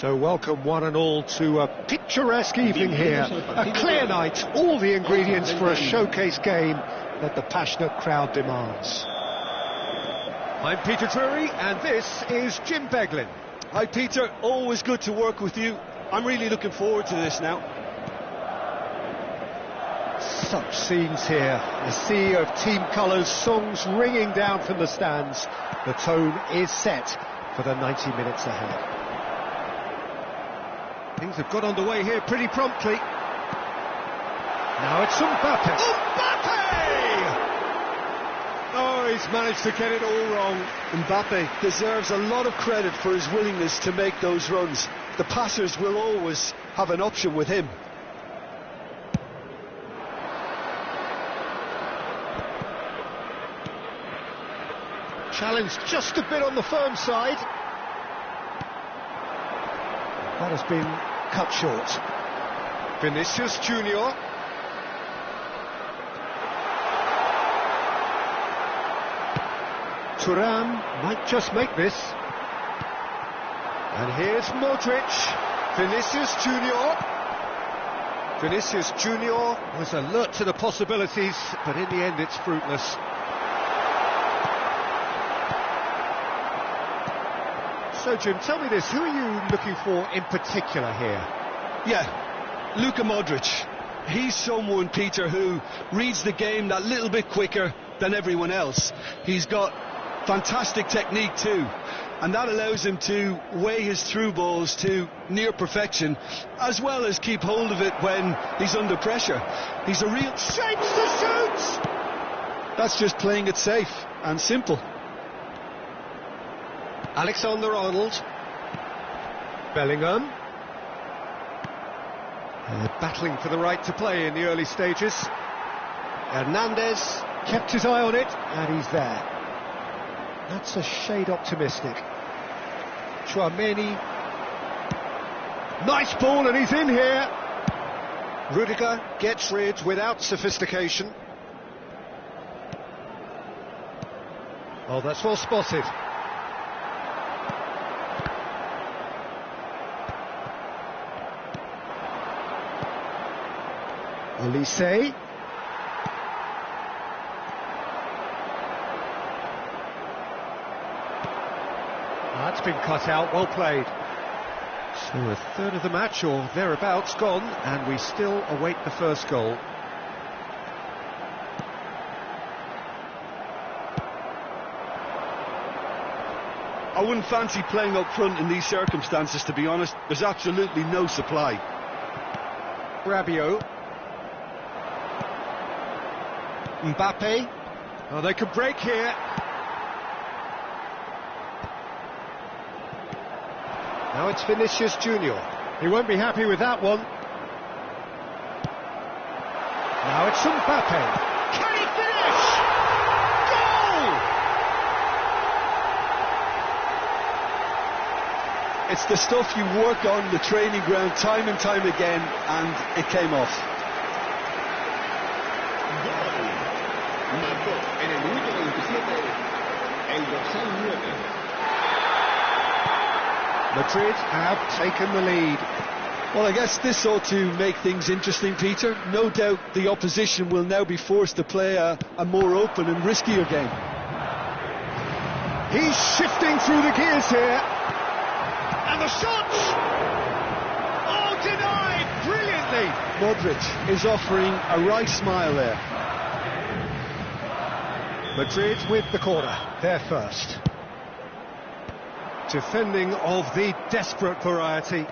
So welcome one and all to a picturesque evening here, a clear night, all the ingredients for a showcase game that the passionate crowd demands. I'm Peter Drury and this is Jim Beglin. Hi Peter, always good to work with you. I'm really looking forward to this now. Such scenes here, a sea of team colours, songs ringing down from the stands. The tone is set for the 90 minutes ahead. Things have got underway here pretty promptly. Now it's Mbappe. Oh, he's managed to get it all wrong. Mbappe deserves a lot of credit for his willingness to make those runs. The passers will always have an option with him. Challenged just a bit on the firm side. That has been cut short. Vinicius Junior. Thuram might just make this. And here's Modric. Vinicius Junior. Vinicius Junior was alert to the possibilities, but in the end it's fruitless. So Jim, tell me this, who are you looking for in particular here? Yeah, Luka Modric. He's someone, Peter, who reads the game that little bit quicker than everyone else. He's got fantastic technique too, and that allows him to weigh his through balls to near perfection, as well as keep hold of it when he's under pressure. He's a real... Shapes to shoot! That's just playing it safe and simple. Alexander-Arnold. Bellingham. Battling for the right to play in the early stages. Hernandez kept his eye on it, and he's there. That's a shade optimistic. Chouameni. Nice ball, and he's in here. Rudiger gets rid without sophistication. Oh, that's well spotted. Olise. That's been cut out, well played. So a third of the match or thereabouts gone, and we still await the first goal. I wouldn't fancy playing up front in these circumstances, to be honest. There's absolutely no supply. Rabiot. Mbappe. Oh, they could break here. Now it's Vinicius Junior. He won't be happy with that one. Now it's Mbappe. Can he finish? Goal! It's the stuff you work on the training ground time and time again, and it came off. En el minuto 27, el dorsal 9. Madrid have taken the lead. Well, I guess this ought to make things interesting, Peter. No doubt the opposition will now be forced to play a more open and riskier game. He's shifting through the gears here. And the shot! Oh, denied brilliantly! Modric is offering a right smile there. Madrid with the corner, they're first. Defending of the desperate variety.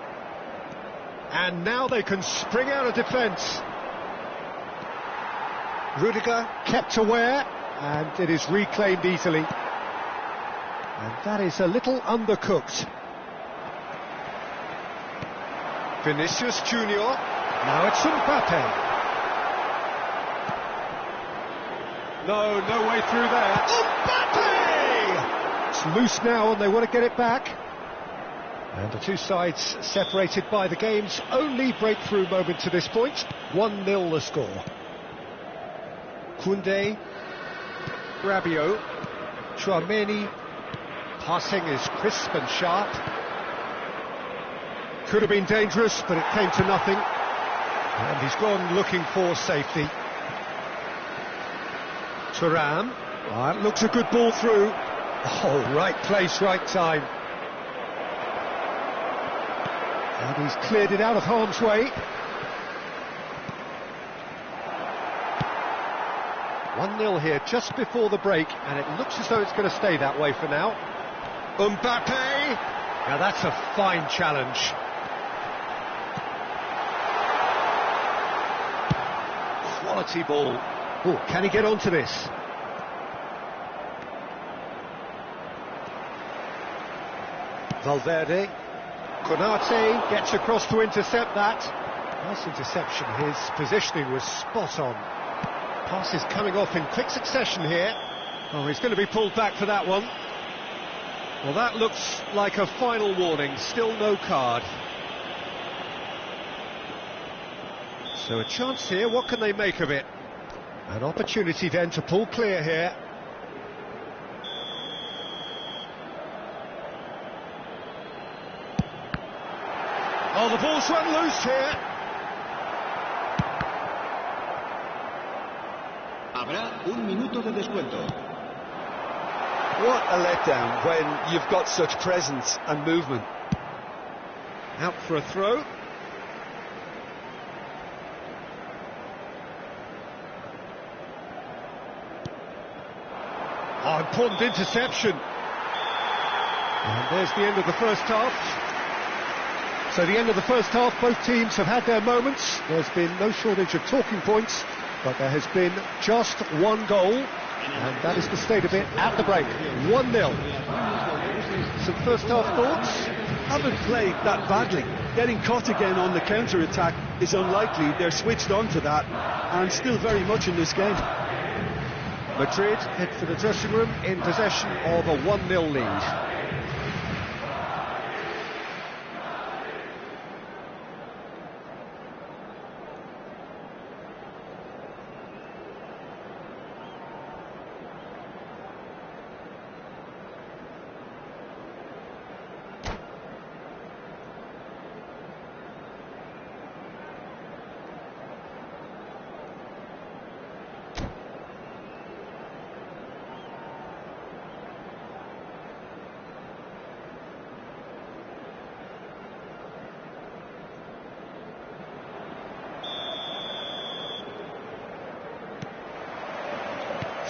And now they can spring out of defence. Rudiger kept aware, and it is reclaimed easily. And that is a little undercooked. Vinicius Junior. Now it's Mbappe. No way through there. Mbappe! It's loose now and they want to get it back. And the two sides separated by the game's only breakthrough moment to this point. 1-0 the score. Koundé. Rabiot. Chouameni. Passing is crisp and sharp. could have been dangerous, but it came to nothing. And he's gone looking for safety. Thuram. That looks a good ball through. Oh, right place, right time. And he's cleared it out of harm's way. 1-0 here just before the break, and it looks as though it's going to stay that way for now. Mbappe! Now that's a fine challenge. Quality ball. Oh, can he get onto this? Valverde. Konate gets across to intercept that. Nice interception. His positioning was spot on. Passes coming off in quick succession here. Oh, he's going to be pulled back for that one. Well, that looks like a final warning. Still no card. So a chance here. What can they make of it? An opportunity then to pull clear here. Oh, the ball's run loose here. Habrá un minuto de descuento. What a letdown when you've got such presence and movement. Out for a throw. Oh, important interception. And there's the end of the first half. So the end of the first half, both teams have had their moments. There's been no shortage of talking points, but there has been just one goal, and that is the state of it at the break. 1-0. Some first half thoughts? Haven't played that badly. Getting caught again on the counter-attack is unlikely. They're switched on to that, and still very much in this game. Madrid head for the dressing room in possession of a 1-0 lead.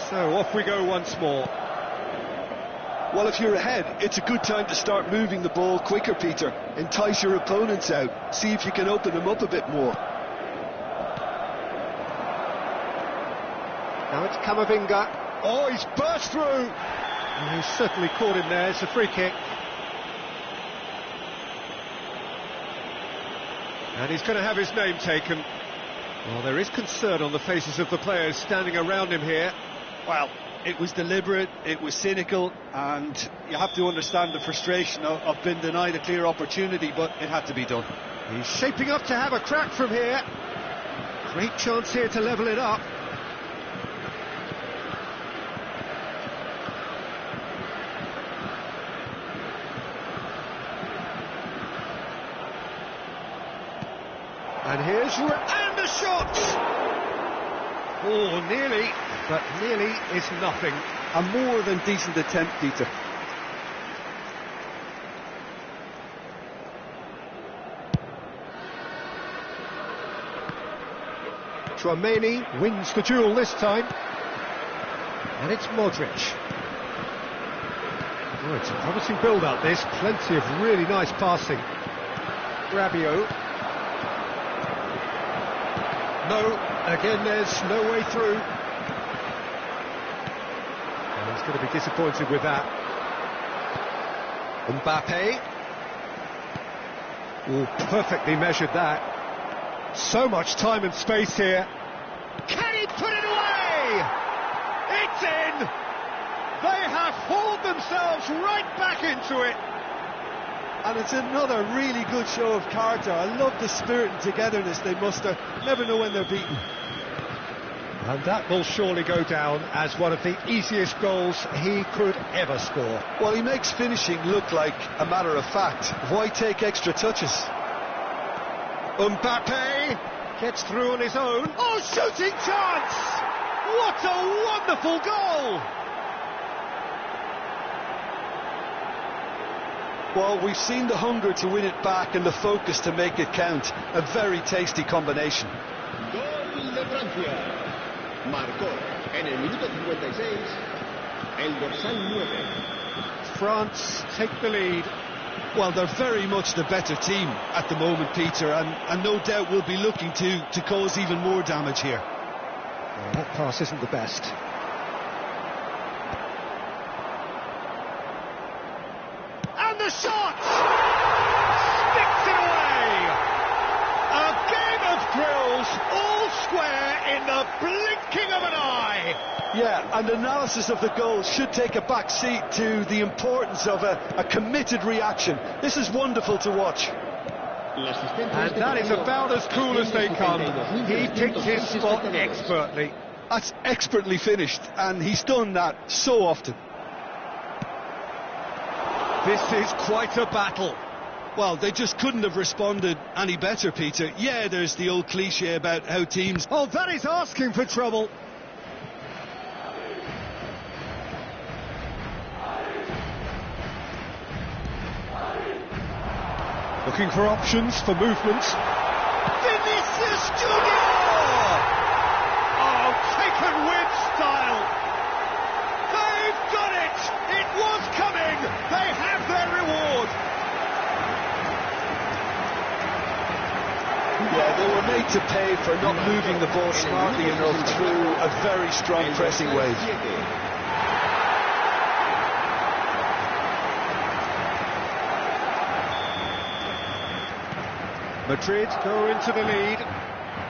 So off we go once more. Well, if you're ahead, it's a good time to start moving the ball quicker, Peter. Entice your opponents out. See if you can open them up a bit more. Now it's Camavinga. Oh, he's burst through. And he's certainly caught him there. It's a free kick. And he's going to have his name taken. Well, there is concern on the faces of the players standing around him here. Well, it was deliberate, it was cynical, and you have to understand the frustration of being denied a clear opportunity, but it had to be done. He's shaping up to have a crack from here. Great chance here to level it up. And here's and the shot! Oh, nearly, but nearly is nothing. A more than decent attempt, Peter. Tchouaméni wins the duel this time. And it's Modric. Oh, it's a promising build-up, this. Plenty of really nice passing. Rabiot. No, again there's no way through. And he's going to be disappointed with that. Mbappe. Oh, perfectly measured that. So much time and space here. Can he put it away? It's in! They have hauled themselves right back into it. And it's another really good show of character. I love the spirit and togetherness they muster. Never know when they're beaten. And that will surely go down as one of the easiest goals he could ever score. Well, he makes finishing look like a matter of fact. Why take extra touches? Mbappe gets through on his own. Oh, shooting chance! What a wonderful goal! Well, we've seen the hunger to win it back and the focus to make it count. A very tasty combination. Gol de Francia. Marcó en el minuto 56 el dorsal 9. France take the lead. Well, they're very much the better team at the moment, Peter, and no doubt will be looking to cause even more damage here. Well, that pass isn't the best. And the shot! Sticks it away! A game of thrills, all square in the blinking of an eye! Yeah, and analysis of the goal should take a back seat to the importance of a committed reaction. This is wonderful to watch. And that is about as cool as they come. He picked his spot expertly. That's expertly finished, and he's done that so often. This is quite a battle. Well, they just couldn't have responded any better, Peter. Yeah, there's the old cliche about how teams... Oh, that is asking for trouble. Looking for options for movement. Vinicius Junior! Oh, taken with style. They've got it. It was coming. They have their reward. Yeah, they were made to pay for not moving the ball smartly enough through a very strong pressing wave. Madrid go into the lead.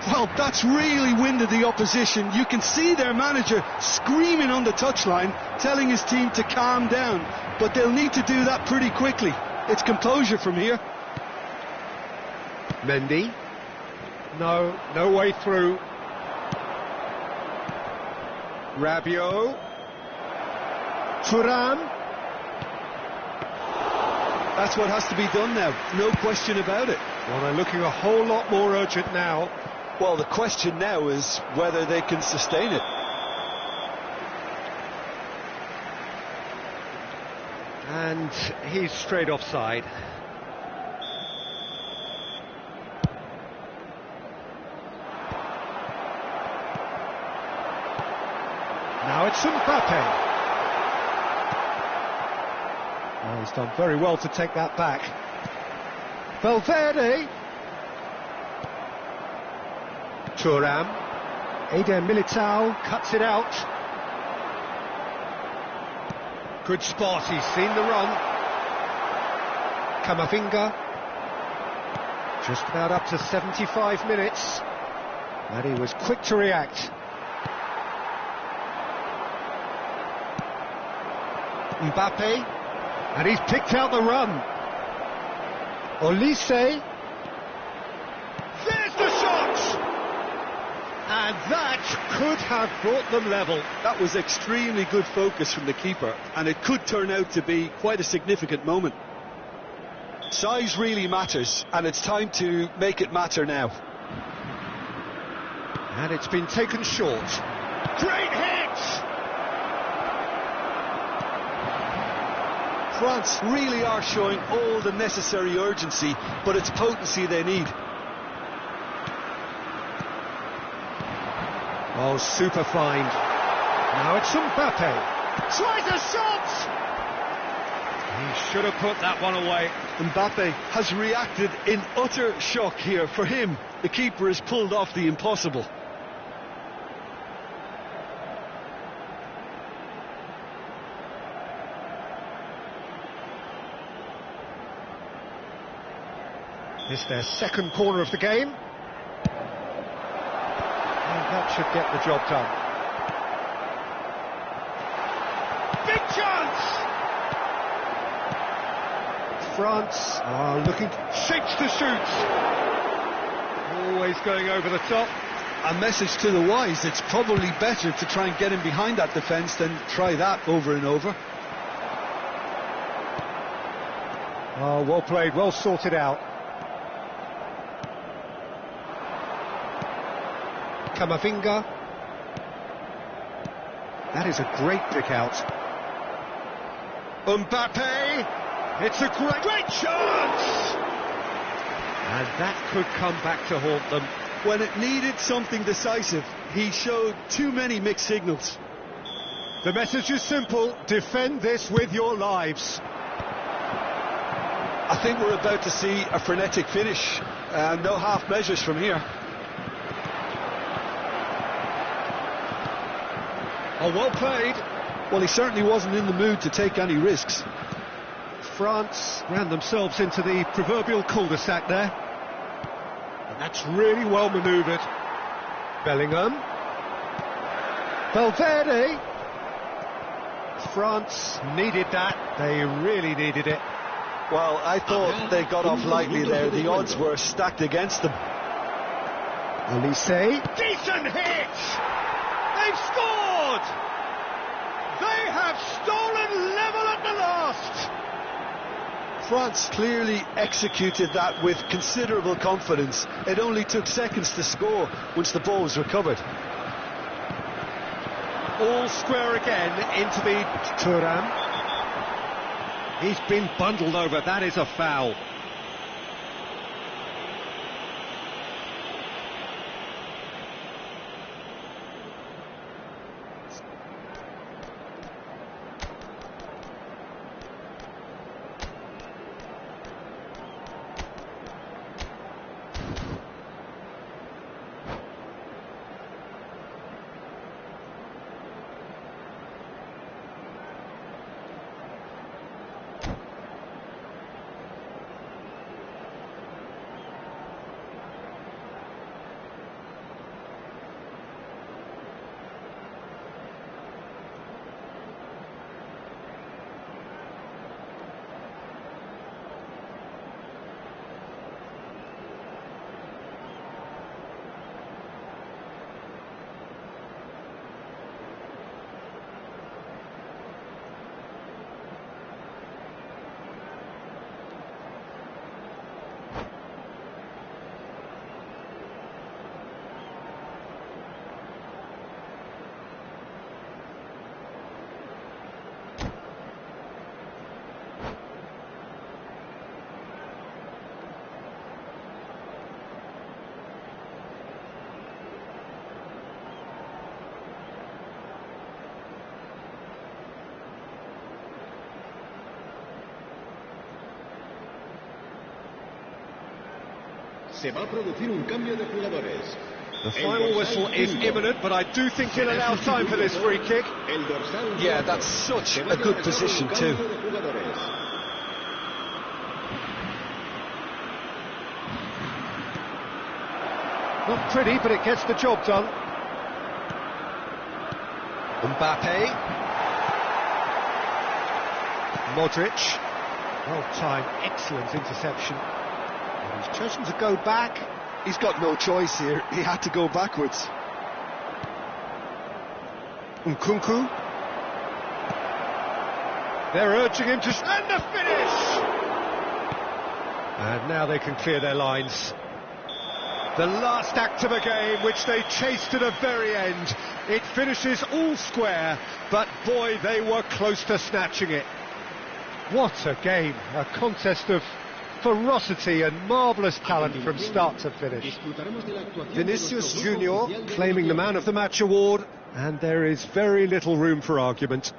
Well, that's really winded the opposition. You can see their manager screaming on the touchline, telling his team to calm down. But they'll need to do that pretty quickly. It's composure from here. Mendy. No way through. Rabiot. Thuram. That's what has to be done now, no question about it. Well, they're looking a whole lot more urgent now. Well, the question now is whether they can sustain it. And he's straight offside. Now it's Mbappe. Oh, he's done very well to take that back. Valverde. Thuram. Eder Militao cuts it out. Good spot, he's seen the run. Camavinga. Just about up to 75 minutes. And he was quick to react. Mbappe. And he's picked out the run. Olise. There's the shot! And that could have brought them level. That was extremely good focus from the keeper, and it could turn out to be quite a significant moment. Size really matters, and it's time to make it matter now. And it's been taken short. Great hit! France really are showing all the necessary urgency, but it's potency they need. Oh, super find. Now it's Mbappe. Tries a shot! He should have put that one away. Mbappe has reacted in utter shock here. For him, the keeper has pulled off the impossible. It's their second corner of the game. And that should get the job done. Big chance! France are looking shapes to shoot. Always going over the top. A message to the wise, it's probably better to try and get him behind that defence than try that over and over. Oh, well played, well sorted out. Camavinga. That is a great pick out. Mbappe! It's a great chance! And that could come back to haunt them. When it needed something decisive, he showed too many mixed signals. The message is simple: defend this with your lives. I think we're about to see a frenetic finish. No half measures from here. Oh, well played. Well, he certainly wasn't in the mood to take any risks. France ran themselves into the proverbial cul-de-sac there. And that's really well manoeuvred. Bellingham. Valverde. France needed that. They really needed it. Well, I thought they got off lightly there. The odds were stacked against them. Elise. Decent hit! They've scored! They have stolen level at the last! France clearly executed that with considerable confidence. It only took seconds to score once the ball was recovered. All square again into the Thuram. He's been bundled over. That is a foul. Se va a producir un cambio de jugadores. The final whistle is imminent, but I do think he'll allow time for this free kick. Yeah, that's such a good position too. Not pretty, but it gets the job done. Mbappe. Modric. Well timed, excellent interception. And he's chosen to go back. He's got no choice here. He had to go backwards. Nkunku. They're urging him to... And the finish! And now they can clear their lines. The last act of a game which they chased to the very end. It finishes all square, but boy, they were close to snatching it. What a game, a contest of ferocity and marvellous talent from start to finish. Vinicius Junior claiming the Man of the Match award, and there is very little room for argument.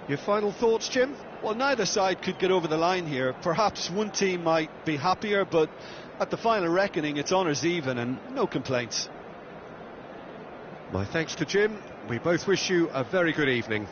Your final thoughts, Jim? Well, neither side could get over the line here. Perhaps one team might be happier, but at the final reckoning, it's honours even and no complaints. My thanks to Jim. We both wish you a very good evening.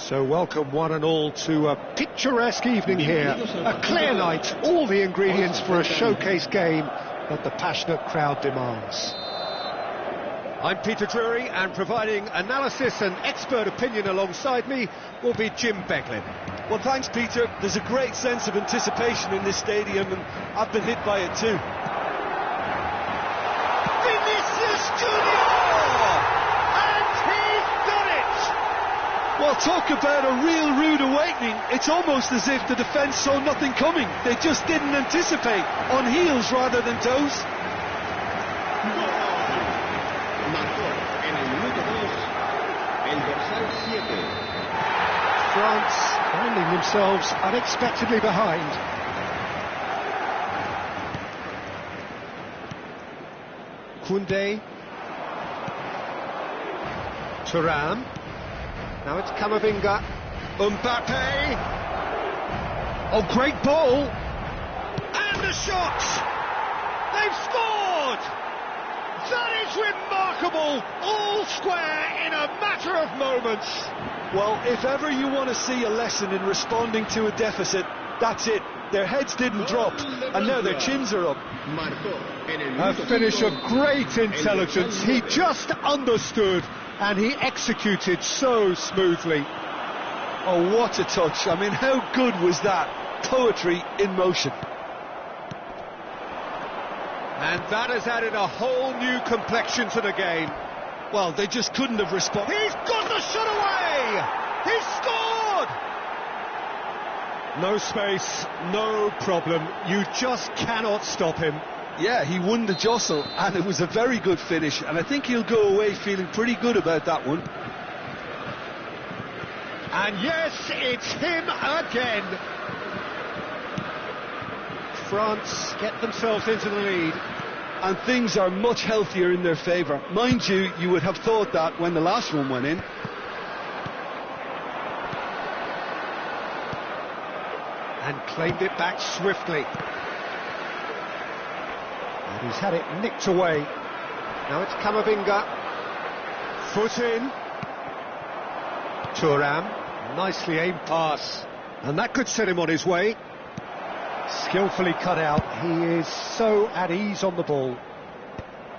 So welcome one and all to a picturesque evening here, a clear night, all the ingredients for a showcase game that the passionate crowd demands. I'm Peter Drury, and providing analysis and expert opinion alongside me will be Jim Becklin. Well, thanks, Peter. There's a great sense of anticipation in this stadium, and I've been hit by it too. Vinicius Junior! And he's done it! Well, talk about a real rude awakening. It's almost as if the defence saw nothing coming. They just didn't anticipate, on heels rather than toes. France finding themselves unexpectedly behind. Koundé. Thuram. Now it's Camavinga. Mbappe. Oh, great ball. And the shot. They've scored. That is remarkable. All square in a matter of moments. Well, if ever you want to see a lesson in responding to a deficit, that's it. Their heads didn't drop, and now their chins are up. A finish of great intelligence. He just understood, and he executed so smoothly. Oh, what a touch. I mean, how good was that? Poetry in motion. And that has added a whole new complexion to the game. Well, they just couldn't have responded. He's got the shot away! He's scored! No space, no problem. You just cannot stop him. Yeah, he won the jostle, and it was a very good finish, and I think he'll go away feeling pretty good about that one. And yes, it's him again. France get themselves into the lead. And things are much healthier in their favour. Mind you, you would have thought that when the last one went in. And claimed it back swiftly. And he's had it nicked away. Now it's Camavinga. Foot in. Thuram. Nicely aimed pass. And that could set him on his way. Skillfully cut out. He is so at ease on the ball.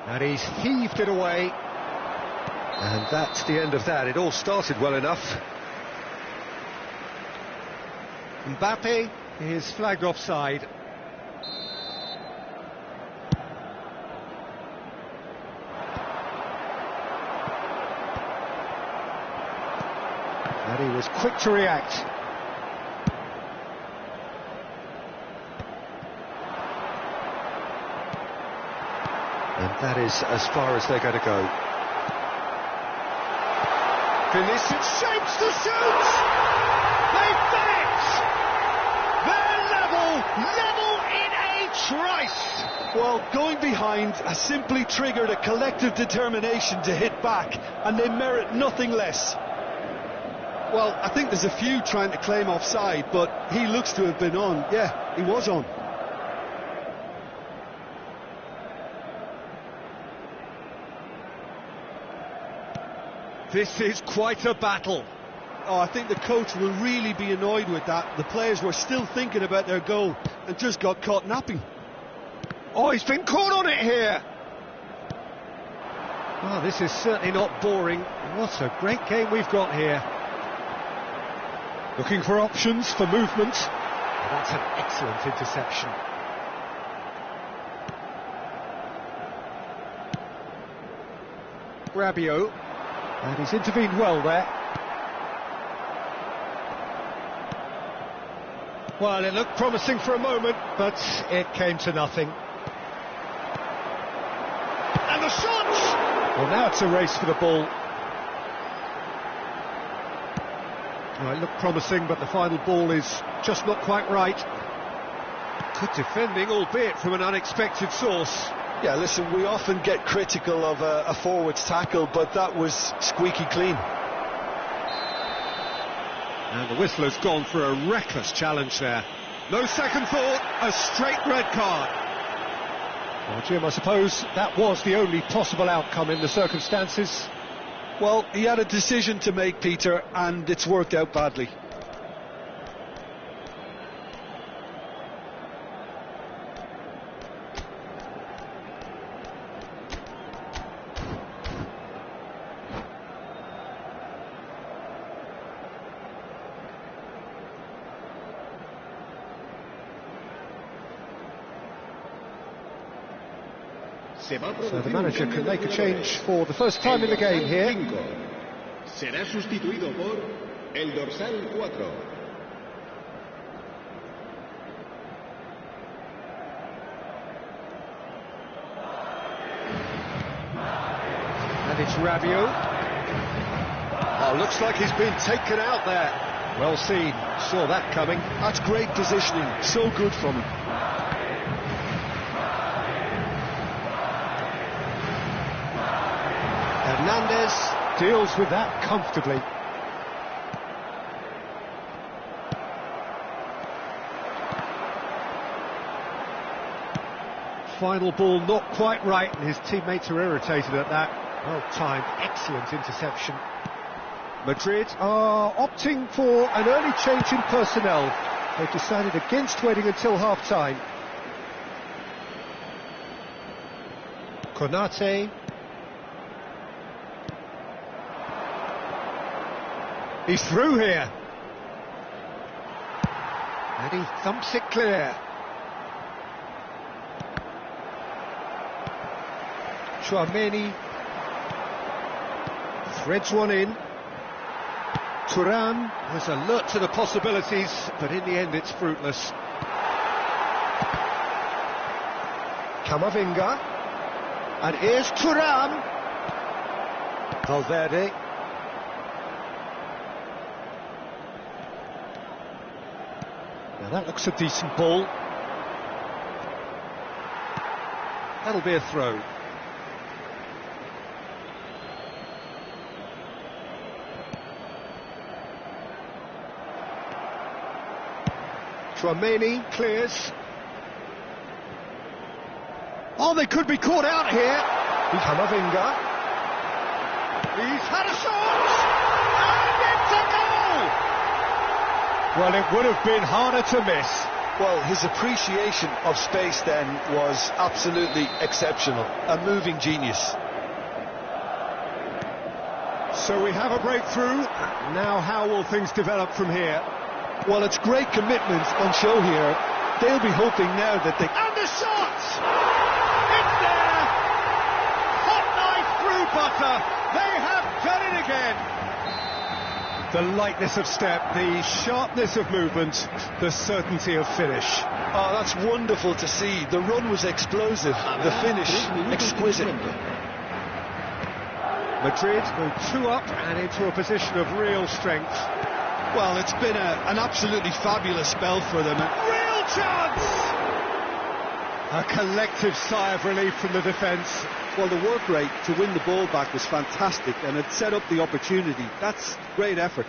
And he's heaved it away. And that's the end of that. It all started well enough. Mbappe is flagged offside. And he was quick to react. And that is as far as they're going to go. Vinicius shapes to shoot! They've done it! They're level in a trice! Well, going behind has simply triggered a collective determination to hit back, and they merit nothing less. Well, I think there's a few trying to claim offside, but he looks to have been on. Yeah, he was on. This is quite a battle. Oh, I think the coach will really be annoyed with that. The players were still thinking about their goal and just got caught napping. Oh, he's been caught on it here. Oh, this is certainly not boring. What a great game we've got here. Looking for options for movement. Oh, that's an excellent interception. Rabiot. And he's intervened well there. Well, it looked promising for a moment, but it came to nothing. And the shot! Well, now it's a race for the ball. Well, it looked promising, but the final ball is just not quite right. Good defending, albeit from an unexpected source. Yeah, listen, we often get critical of a forward's tackle, but that was squeaky clean. And the whistler's gone for a reckless challenge there. No second thought, a straight red card. Well, Jim, I suppose that was the only possible outcome in the circumstances. Well, he had a decision to make, Peter, and it's worked out badly. So the manager can make a change for the first time in the game here. Será sustituido por el dorsal 4. And it's Rabiot. Oh, looks like he's been taken out there. Well seen, saw that coming. That's great positioning, so good from him. Hernandez deals with that comfortably. Final ball not quite right, and his teammates are irritated at that. Well timed, excellent interception. Madrid are opting for an early change in personnel. They've decided against waiting until half-time. Konate. He's through here. And he thumps it clear. Chouameni threads one in. Thuram is alert to the possibilities, but in the end it's fruitless. Camavinga. And here's Thuram. Valverde. Now that looks a decent ball. That'll be a throw. Chouameni clears. Oh, they could be caught out here. Camavinga. He's had a shot! And it's a goal! Well, it would have been harder to miss. Well, his appreciation of space then was absolutely exceptional. A moving genius. So we have a breakthrough. Now how will things develop from here? Well, it's great commitment on show here. They'll be hoping now that they... And the shot! It's there! Hot knife through butter. They have done it again. The lightness of step, the sharpness of movement, the certainty of finish. Oh, that's wonderful to see. The run was explosive, the finish exquisite. Madrid go 2 up and into a position of real strength. Well, it's been an absolutely fabulous spell for them. Real chance! A collective sigh of relief from the defence. Well, the work rate to win the ball back was fantastic, and it set up the opportunity. That's great effort.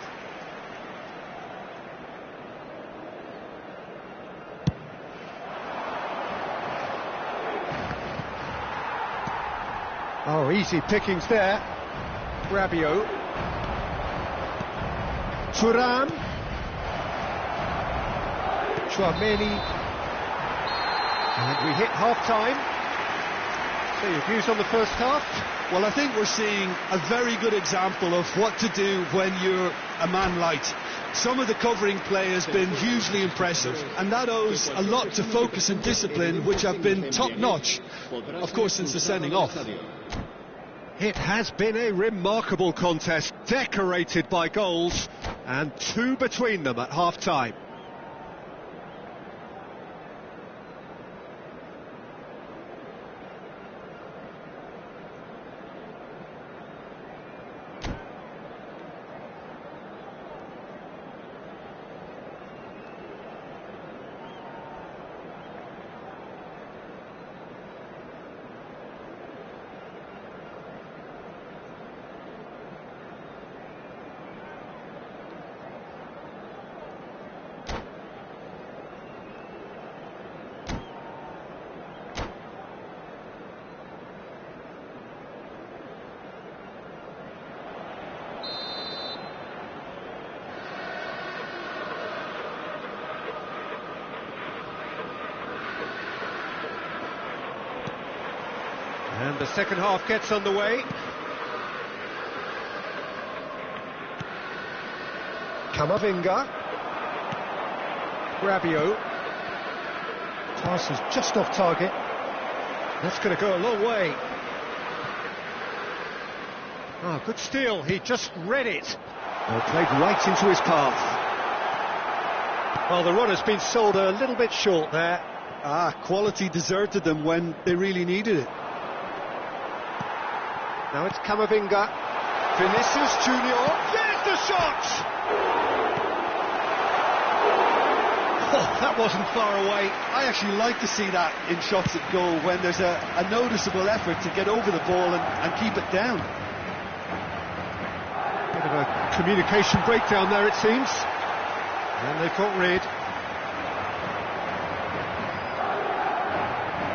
Oh, easy pickings there. Rabiot. Thuram. Chouameni. And we hit half-time. So your views on the first half? Well, I think we're seeing a very good example of what to do when you're a man light. Some of the covering play has been hugely impressive, and that owes a lot to focus and discipline, which have been top-notch, of course, since the sending off. It has been a remarkable contest, decorated by goals, and 2 between them at half-time. second half gets underway. Camavinga. Rabiot. Pass is just off target. That's going to go a long way. Oh, good steal. He just read it. Well, played right into his path. Well, the run has been sold a little bit short there. Quality deserted them when they really needed it. Now it's Camavinga. Vinicius Junior. There's the shot! Oh, that wasn't far away. I actually like to see that in shots at goal, when there's a noticeable effort to get over the ball and keep it down. Bit of a communication breakdown there, it seems. And they've got rid.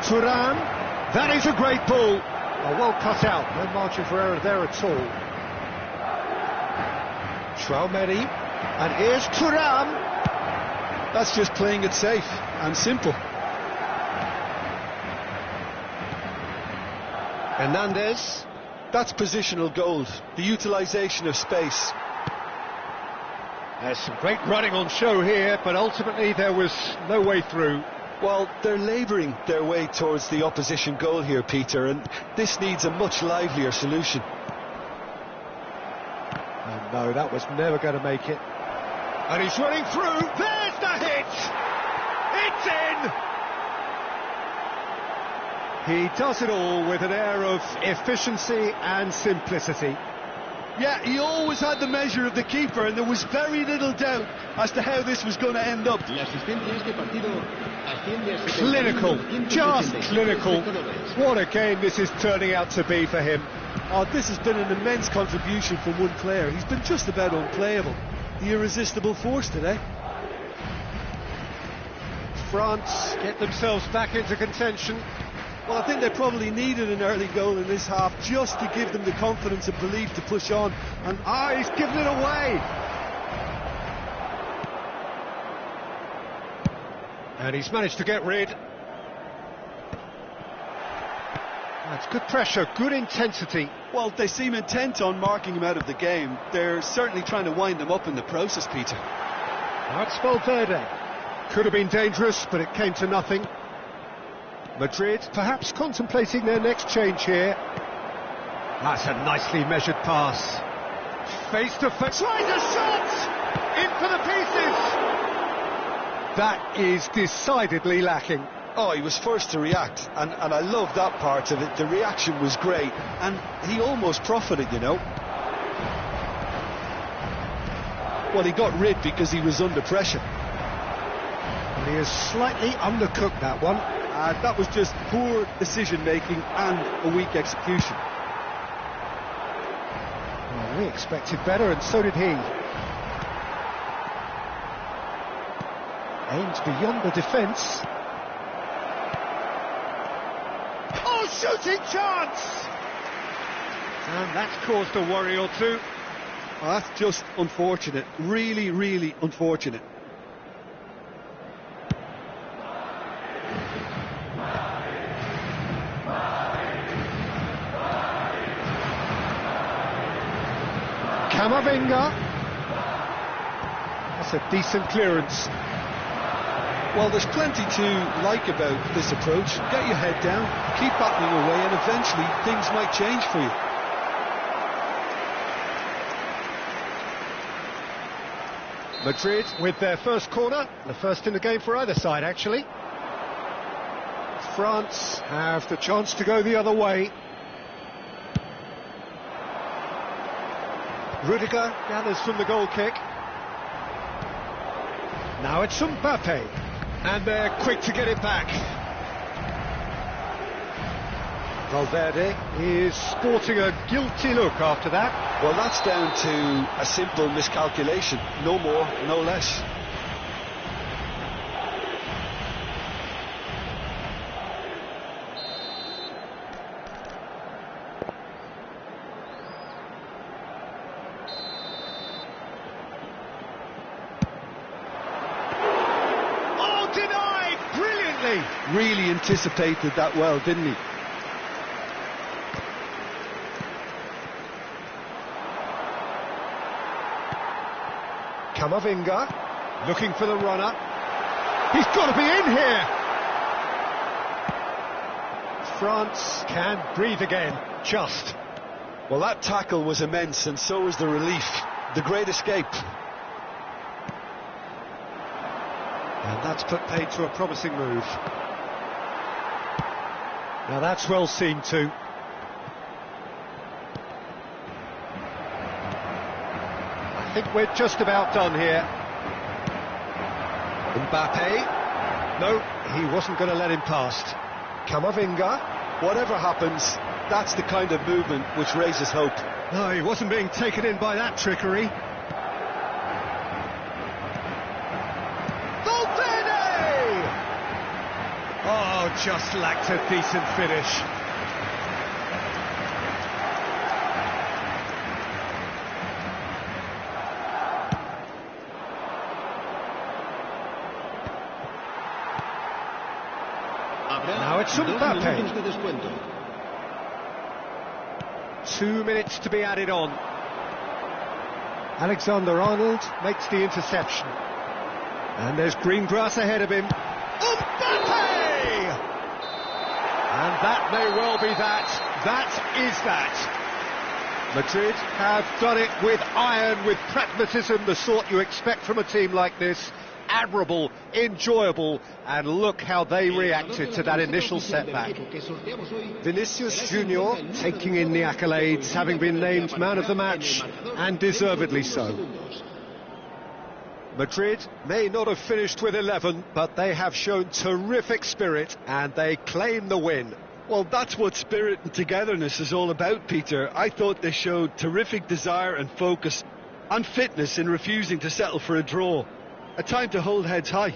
Thuram. That is a great ball. Oh, well cut out. No margin for error there at all. Traumeri. And here's Thuram. That's just playing it safe and simple. Hernandez. That's positional gold, the utilisation of space. There's some great running on show here, but ultimately there was no way through. Well, they're labouring their way towards the opposition goal here, Peter, and this needs a much livelier solution. Oh no, that was never going to make it. And he's running through. There's the hit! It's in! He does it all with an air of efficiency and simplicity. Yeah, he always had the measure of the keeper, and there was very little doubt as to how this was going to end up. Clinical, just clinical. What a game this is turning out to be for him. Oh, this has been an immense contribution from one player. He's been just about unplayable. The irresistible force today. France get themselves back into contention. Well, I think they probably needed an early goal in this half just to give them the confidence and belief to push on. And he's given it away. And he's managed to get rid. That's good pressure, good intensity. Well, they seem intent on marking him out of the game. They're certainly trying to wind him up in the process, Peter. That's Valverde. Could have been dangerous, but it came to nothing. Madrid perhaps contemplating their next change here. That's a nicely measured pass. Face to face. Tries a shot! In for the pieces! That is decidedly lacking. Oh, he was first to react, and I love that part of it. The reaction was great, and he almost profited, you know. Well, he got rid because he was under pressure. And he has slightly undercooked that one. That was just poor decision-making and a weak execution. Well, we expected better, and so did he. Aimed beyond the defence. Oh, shooting chance! And that's caused a worry or two. Well, that's just unfortunate. Really, really unfortunate. Camavinga. That's a decent clearance. Well, there's plenty to like about this approach. Get your head down, keep battling away, and eventually things might change for you. Madrid with their first corner, the first in the game for either side, actually. France have the chance to go the other way. Rudiger gathers from the goal kick. Now it's Mbappe, and they're quick to get it back. Valverde is sporting a guilty look after that. Well, that's down to a simple miscalculation. No more, no less. Denied brilliantly. Really anticipated that well, didn't he? Camavinga, looking for the runner. He's got to be in here! France can breathe again, just. Well, that tackle was immense, and so was the relief. The great escape. And that's put paid to a promising move. Now that's well seen too. I think we're just about done here. Mbappe. No, he wasn't going to let him past. Camavinga. Whatever happens, that's the kind of movement which raises hope. No, he wasn't being taken in by that trickery. Oh, just lacked a decent finish. Now it's Mbappe. 2 minutes to be added on. Alexander-Arnold makes the interception. And there's green grass ahead of him. Mbappe! And that may well be that. That is that. Madrid have done it with iron, with pragmatism, the sort you expect from a team like this. Admirable, enjoyable, and look how they reacted to that initial setback. Vinicius Junior taking in the accolades, having been named man of the match, and deservedly so. Madrid may not have finished with 11, but they have shown terrific spirit, and they claim the win. Well, that's what spirit and togetherness is all about, Peter. I thought they showed terrific desire and focus and fitness in refusing to settle for a draw. A time to hold heads high.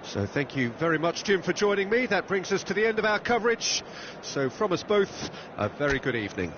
So thank you very much, Jim, for joining me. That brings us to the end of our coverage. So from us both, a very good evening.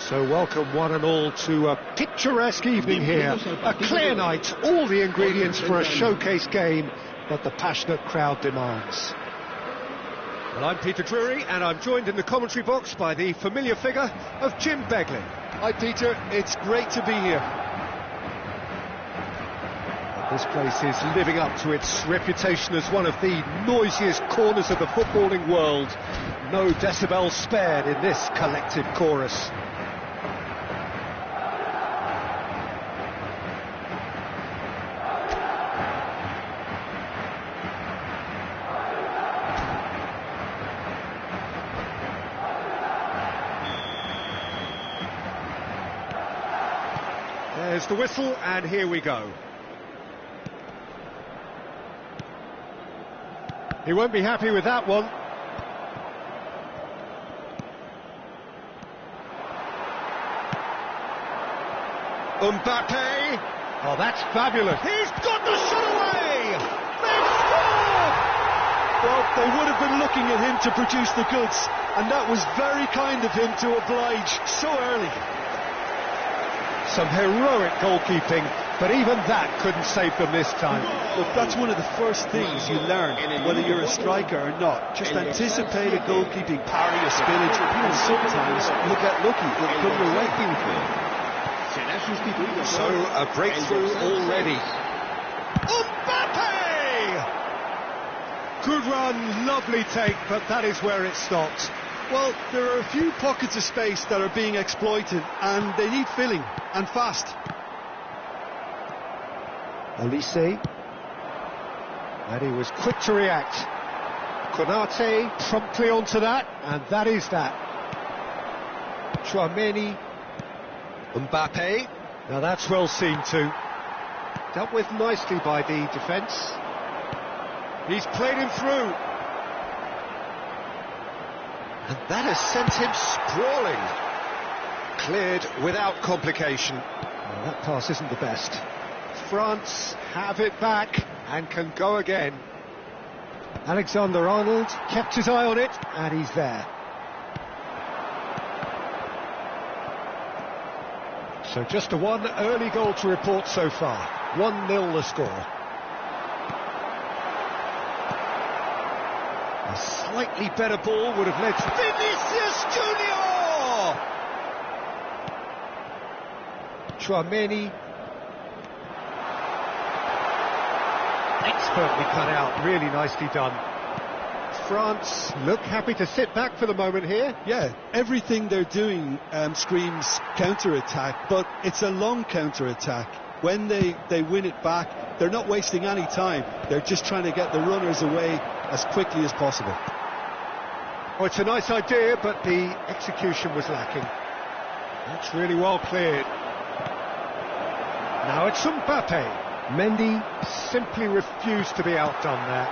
So welcome one and all to a picturesque evening here. A clear night, all the ingredients for a showcase game that the passionate crowd demands. Well, I'm Peter Drury, and I'm joined in the commentary box by the familiar figure of Jim Begley. Hi Peter, it's great to be here. This place is living up to its reputation as one of the noisiest corners of the footballing world. No decibels spared in this collective chorus. There's the whistle, and here we go. He won't be happy with that one. Mbappe! Oh, that's fabulous. He's got the shot away! They've scored! Well, they would have been looking at him to produce the goods, and that was very kind of him to oblige so early. Some heroic goalkeeping, but even that couldn't save them this time. Look, that's one of the first things you learn, whether you're a striker or not. Just anticipate a goalkeeping parry or spillage, and sometimes you get lucky, it'll come your way. So, a breakthrough already. Mbappe! Good run, lovely take, but that is where it stopped. Well, there are a few pockets of space that are being exploited, and they need filling, and fast. Olise, and he was quick to react. Konate promptly onto that, and that is that. Chouameni, Mbappe, now that's well seen too. Dealt with nicely by the defence. He's played him through. And that has sent him sprawling. Cleared without complication. Well, that pass isn't the best. France have it back and can go again. Alexander-Arnold kept his eye on it, and he's there. So just a one early goal to report so far. 1-0 the score. A slightly better ball would have led to Vinicius Junior! Chouameni. Expertly cut out, really nicely done. France look happy to sit back for the moment here. Yeah, everything they're doing screams counter-attack, but it's a long counter-attack. When they win it back, they're not wasting any time. They're just trying to get the runners away as quickly as possible. Oh, it's a nice idea, but the execution was lacking. That's really well cleared. Now it's Mbappe. Mendy simply refused to be outdone there.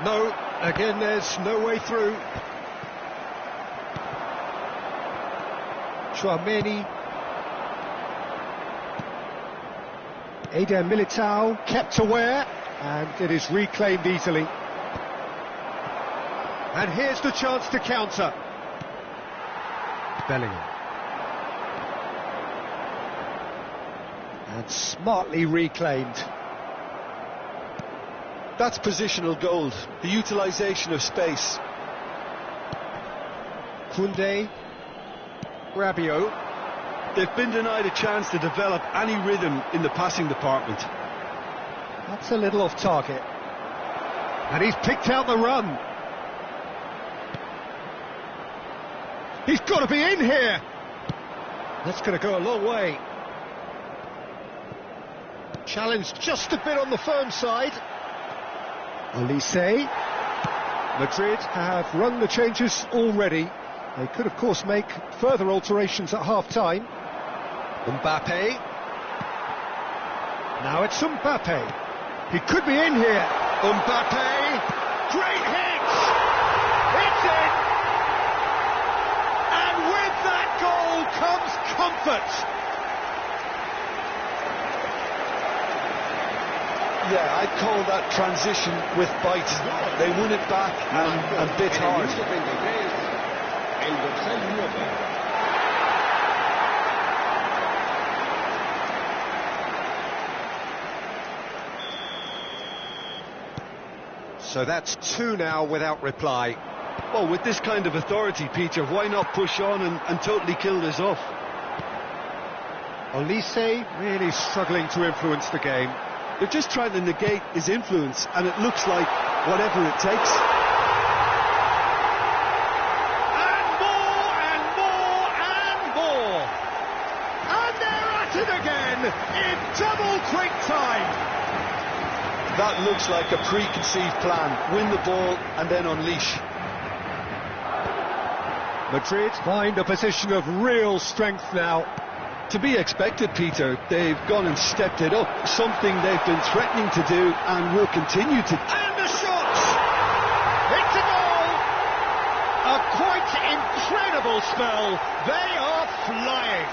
No, again there's no way through. Chouameni. Eder Militao kept aware, and it is reclaimed easily. And here's the chance to counter. Bellingham. And smartly reclaimed. That's positional gold, the utilisation of space. Koundé. Rabiot. They've been denied a chance to develop any rhythm in the passing department. That's a little off target. And he's picked out the run. He's got to be in here. That's going to go a long way. Challenged just a bit on the firm side. Olise. Madrid have run the changes already. They could, of course, make further alterations at half-time. Mbappe. Now it's Mbappe. He could be in here. Mbappe. Great hit! It's in! And with that goal comes comfort. Yeah, I'd call that transition with bite. They won it back and bit hard. So that's 2 now without reply. Well, with this kind of authority, Peter, why not push on and totally kill this off? Olise really struggling to influence the game. They're just trying to negate his influence, and it looks like whatever it takes. And more, and more, and more. And they're at it again in double quick time. That looks like a preconceived plan. Win the ball and then unleash. Madrid find a position of real strength now. To be expected, Peter. They've gone and stepped it up, something they've been threatening to do and will continue to. And the shot! It's a goal! A quite incredible spell. They are flying.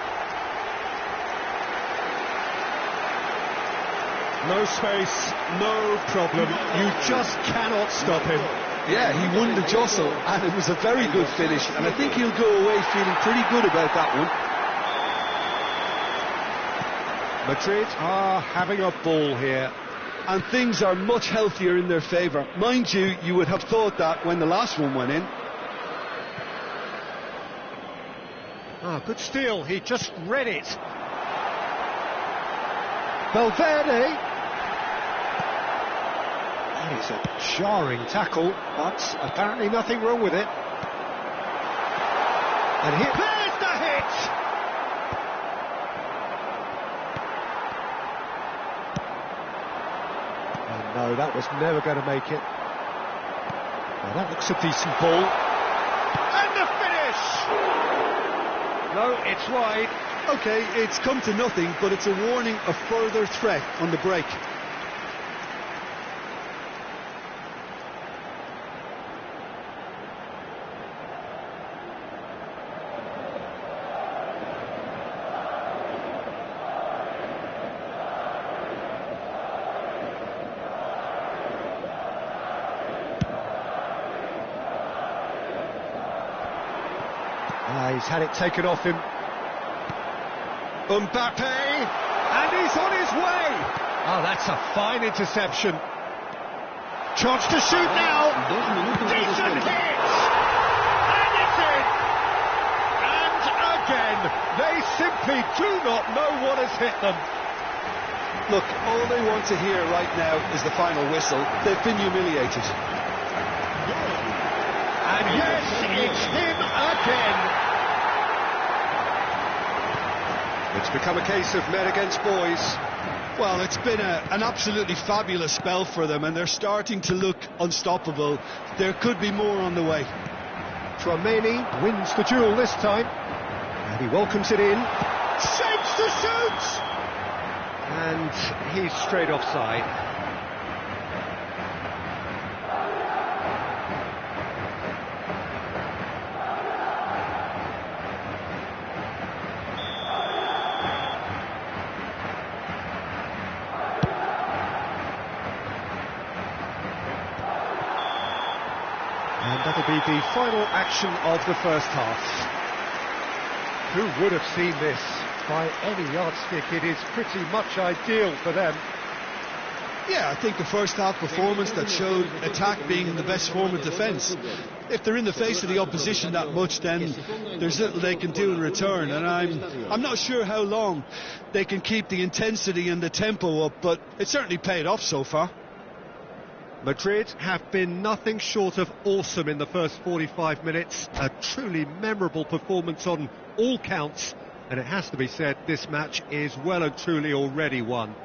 No space, no problem. You just cannot stop him. Yeah, he won the jostle, and it was a very good finish, and I think he'll go away feeling pretty good about that one. Madrid are having a ball here. And things are much healthier in their favour. Mind you, you would have thought that when the last one went in. Good steal, he just read it. Valverde. That is a jarring tackle, but apparently nothing wrong with it. And there's the hit! No, that was never going to make it. Now that looks a decent ball. And the finish! No, it's wide. OK, it's come to nothing, but it's a warning of further threat on the break. He's had it taken off him. Mbappe, and he's on his way. Oh, that's a fine interception. Chance to shoot now. Decent hit, and it's in. And again, they simply do not know what has hit them. Look, all they want to hear right now is the final whistle. They've been humiliated. And yes, it's him again. It's become a case of men against boys. Well, it's been an absolutely fabulous spell for them, and they're starting to look unstoppable. There could be more on the way. Tchouaméni wins the duel this time, and he welcomes it in. Shakes to shoot! And he's straight offside. And that'll be the final action of the first half. Who would have seen this? By any yardstick, it is pretty much ideal for them. Yeah, I think a first half performance that showed attack being the best form of defence. If they're in the face of the opposition that much, then there's little they can do in return, and I'm not sure how long they can keep the intensity and the tempo up, but it certainly paid off so far. Madrid have been nothing short of awesome in the first 45 minutes. A truly memorable performance on all counts, and it has to be said, this match is well and truly already won.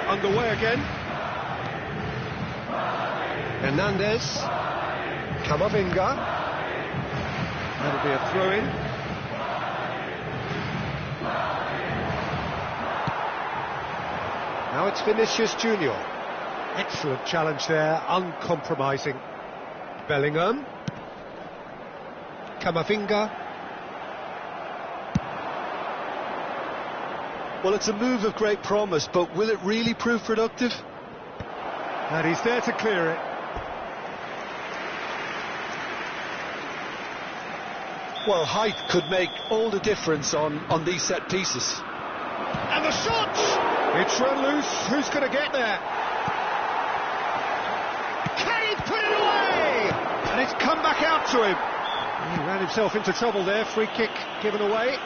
Underway again. Hernandez, Camavinga. That'll be a throw-in. Now it's Vinicius Junior. Excellent challenge there, uncompromising. Bellingham. Camavinga. Well, it's a move of great promise, but will it really prove productive? And he's there to clear it. Well, height could make all the difference on these set pieces. And the shot! It's run loose. Who's going to get there? Can he put it away? And it's come back out to him. He ran himself into trouble there. Free kick given away.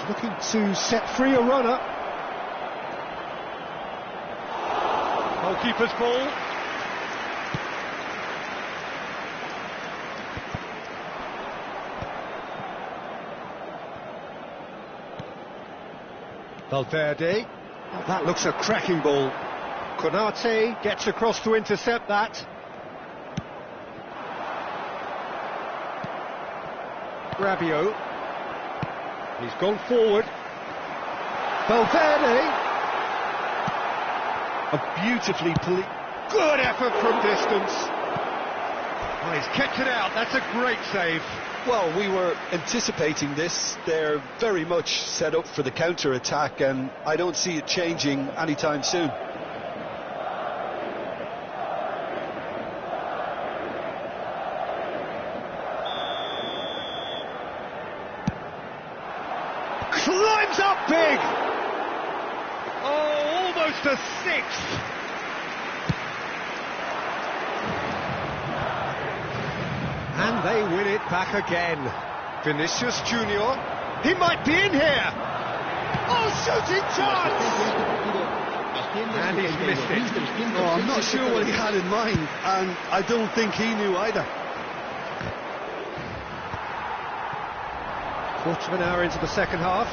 Looking to set free a runner. Goalkeeper's ball. Valverde. Oh, that looks a cracking ball. Konate gets across to intercept that. Rabiot. He's gone forward. Valverde. A beautifully good effort from distance. Oh, he's kept it out. That's a great save. Well, we were anticipating this. They're very much set up for the counter-attack, and I don't see it changing anytime soon. Climbs up big. Oh, almost a sixth. And they win it back again. Vinicius Junior. He might be in here. Oh, shooting chance. And he's missed it. Oh, I'm not sure what he had in mind, and I don't think he knew either. Quarter of an hour into the second half.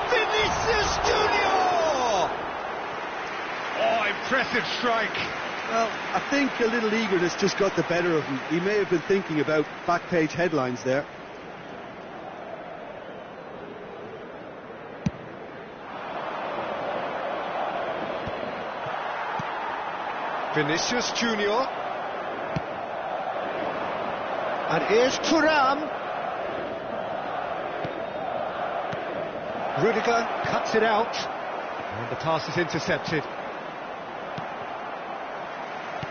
Vinicius Junior! Oh, impressive strike. Well, I think a little eagerness just got the better of him. He may have been thinking about back page headlines there. Vinicius Junior. And here's Thuram. Rudiger cuts it out, and the pass is intercepted.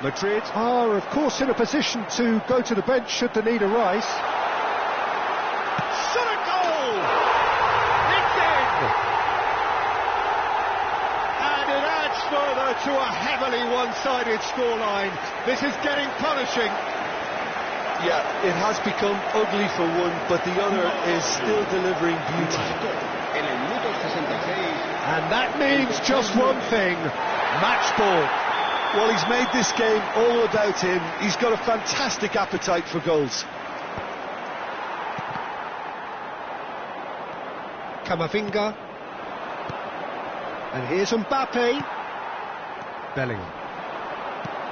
Madrid are, of course, in a position to go to the bench should the need arise. Shot a goal! It's in! And it adds further to a heavily one-sided scoreline. This is getting punishing. Yeah, it has become ugly for one, but the other is still delivering beauty. And that means just one thing, match ball. Well, he's made this game all about him. He's got a fantastic appetite for goals. Camavinga. And here's Mbappe. Bellingham.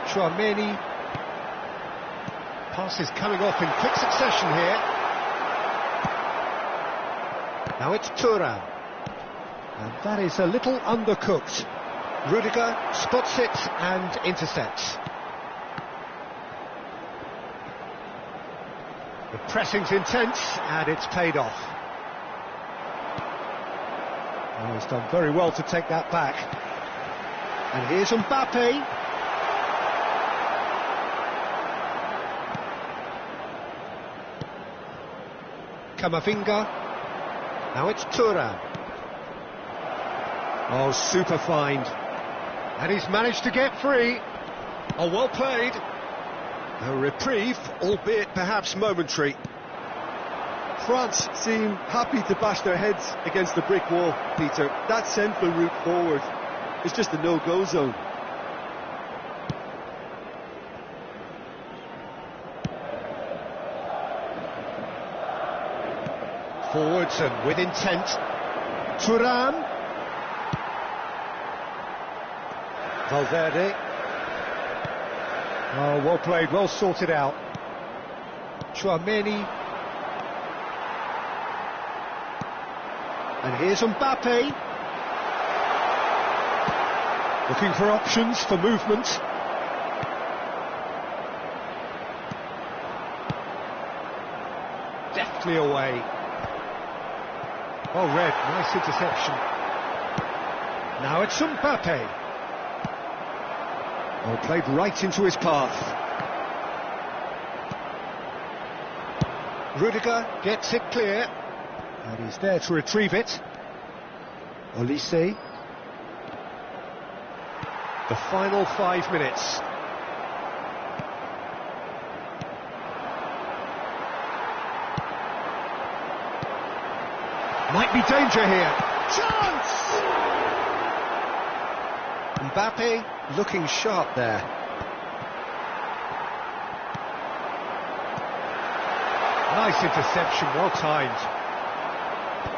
Chouameni. Passes coming off in quick succession here. Now it's Thuram. And that is a little undercooked. Rudiger spots it and intercepts. The pressing's intense and it's paid off. Oh, he's done very well to take that back. And here's Mbappe. Camavinga. Now it's Thuram. Oh, super find. And he's managed to get free. Oh, well played. A reprieve, albeit perhaps momentary. France seem happy to bash their heads against the brick wall, Peter. That central route forward is just a no-go zone. Forwards and with intent. Thuram. Valverde. Oh, well played, well sorted out. Tchouaméni. And here's Mbappe. Looking for options for movement. Deftly away. Well read, nice interception. Now it's Mbappe. Oh, played right into his path. Rudiger gets it clear. And he's there to retrieve it. Olise. The final 5 minutes. Might be danger here. Chance! Mbappe looking sharp there. Nice interception, well timed.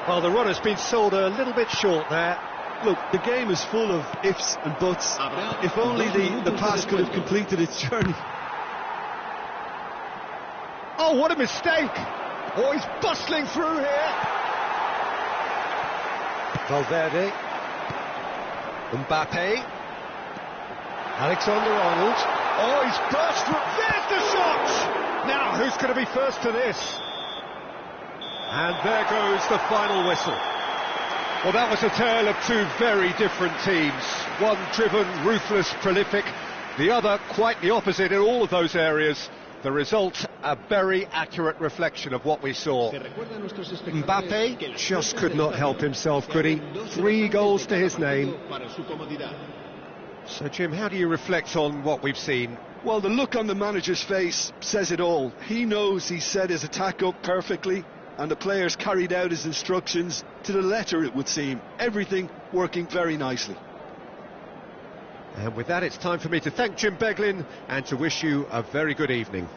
Well, the runner's been sold a little bit short there. Look, the game is full of ifs and buts. If only the pass could have completed its journey. Oh, what a mistake! Oh, he's bustling through here. Valverde. Mbappe. Alexander-Arnold. Oh, he's burst through. There's the shot! Now, who's going to be first to this? And there goes the final whistle. Well, that was a tale of two very different teams. One driven, ruthless, prolific. The other quite the opposite in all of those areas. The result, a very accurate reflection of what we saw. Mbappe just could not help himself, could he? 3 goals to his name. So, Jim, how do you reflect on what we've seen? Well, the look on the manager's face says it all. He knows he set his attack up perfectly, and the players carried out his instructions to the letter, it would seem. Everything working very nicely. And with that, it's time for me to thank Jim Beglin and to wish you a very good evening.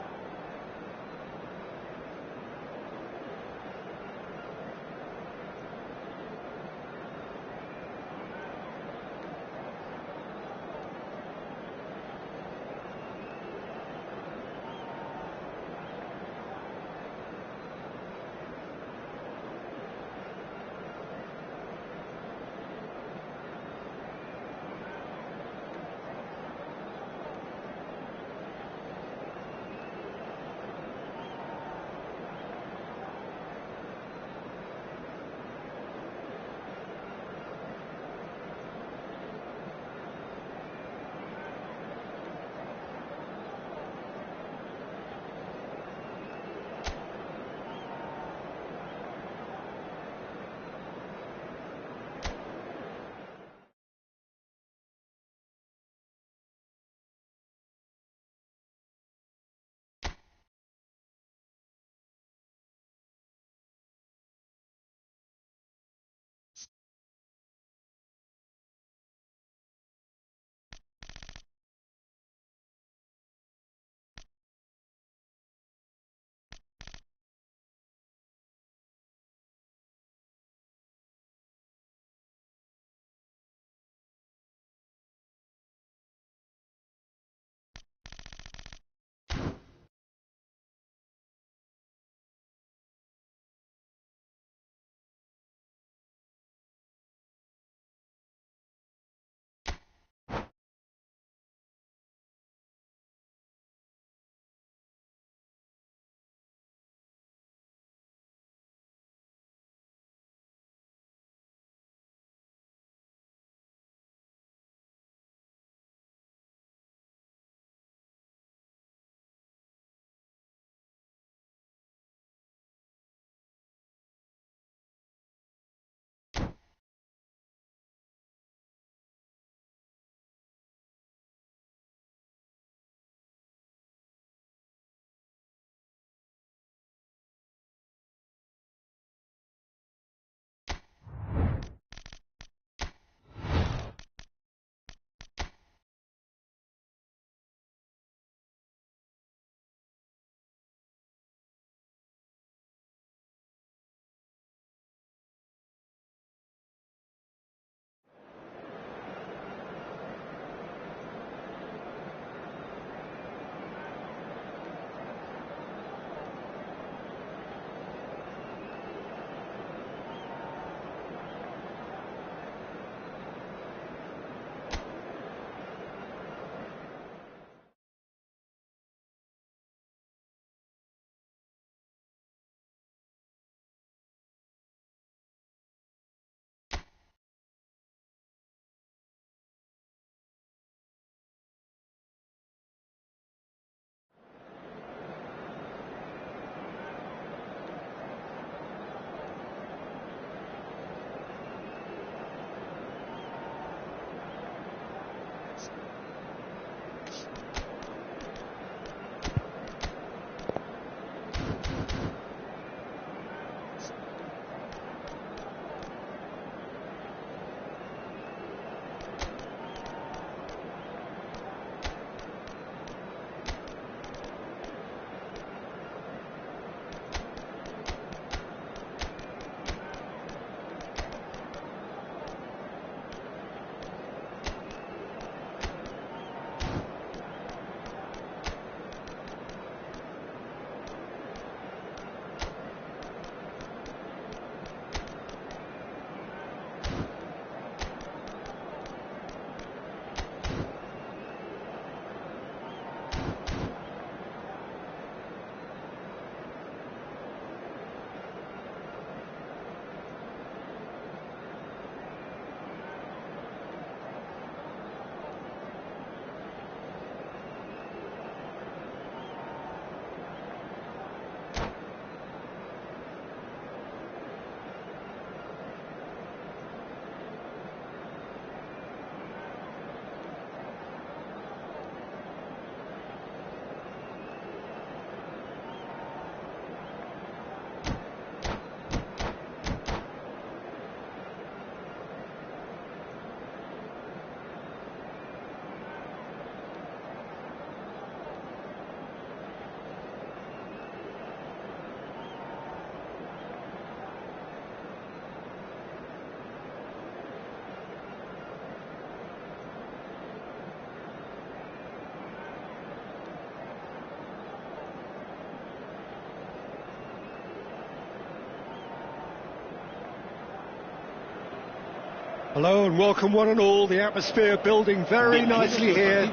Hello and welcome one and all. The atmosphere building very nicely here.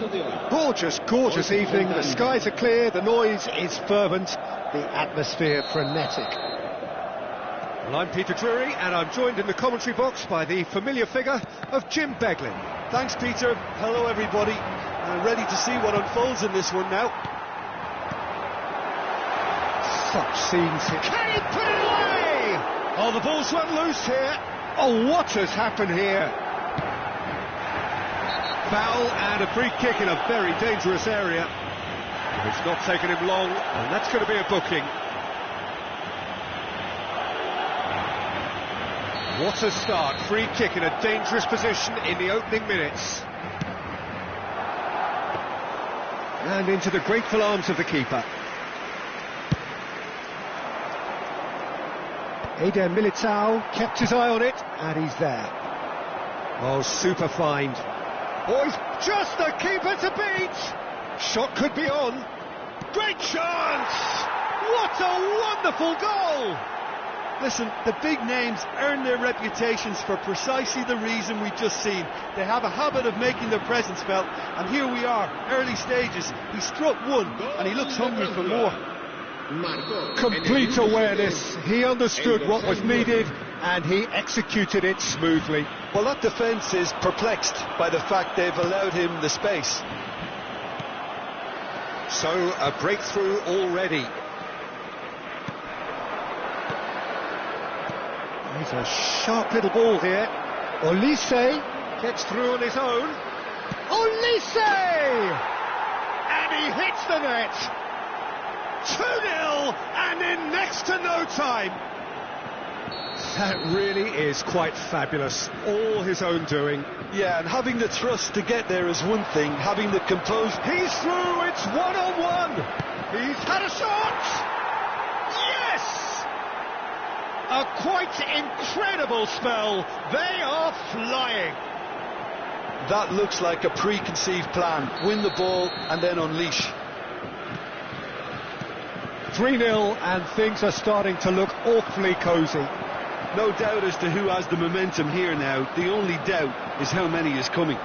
Gorgeous, gorgeous evening. The skies are clear, the noise is fervent, the atmosphere frenetic. Well, I'm Peter Drury and I'm joined in the commentary box by the familiar figure of Jim Beglin. Thanks, Peter. Hello, everybody. I'm ready to see what unfolds in this one now. Such scenes here. Can he put it away? Oh, the ball's run loose here. Oh, what has happened here? Foul and a free kick in a very dangerous area. It's not taken him long, and that's going to be a booking. What a start. Free kick in a dangerous position in the opening minutes. And into the grateful arms of the keeper. Eder Militao kept his eye on it, and he's there. Oh, super find. Oh, he's just the keeper to beat! Shot could be on. Great chance! What a wonderful goal! Listen, the big names earn their reputations for precisely the reason we've just seen. They have a habit of making their presence felt, and here we are, early stages. He struck one, and he looks hungry for more. Complete awareness. He understood what was needed and he executed it smoothly. Well, that defence is perplexed by the fact they've allowed him the space. So a breakthrough already. There's a sharp little ball here. Olise gets through on his own. Olise! And he hits the net. 2-0 and in next to no time. That really is quite fabulous. All his own doing. Yeah, and having the thrust to get there is one thing. Having the composure. He's through. It's one-on-one. He's had a shot. Yes! A quite incredible spell. They are flying. That looks like a preconceived plan. Win the ball and then unleash. 3-0 and things are starting to look awfully cosy. No doubt as to who has the momentum here now. The only doubt is how many is coming.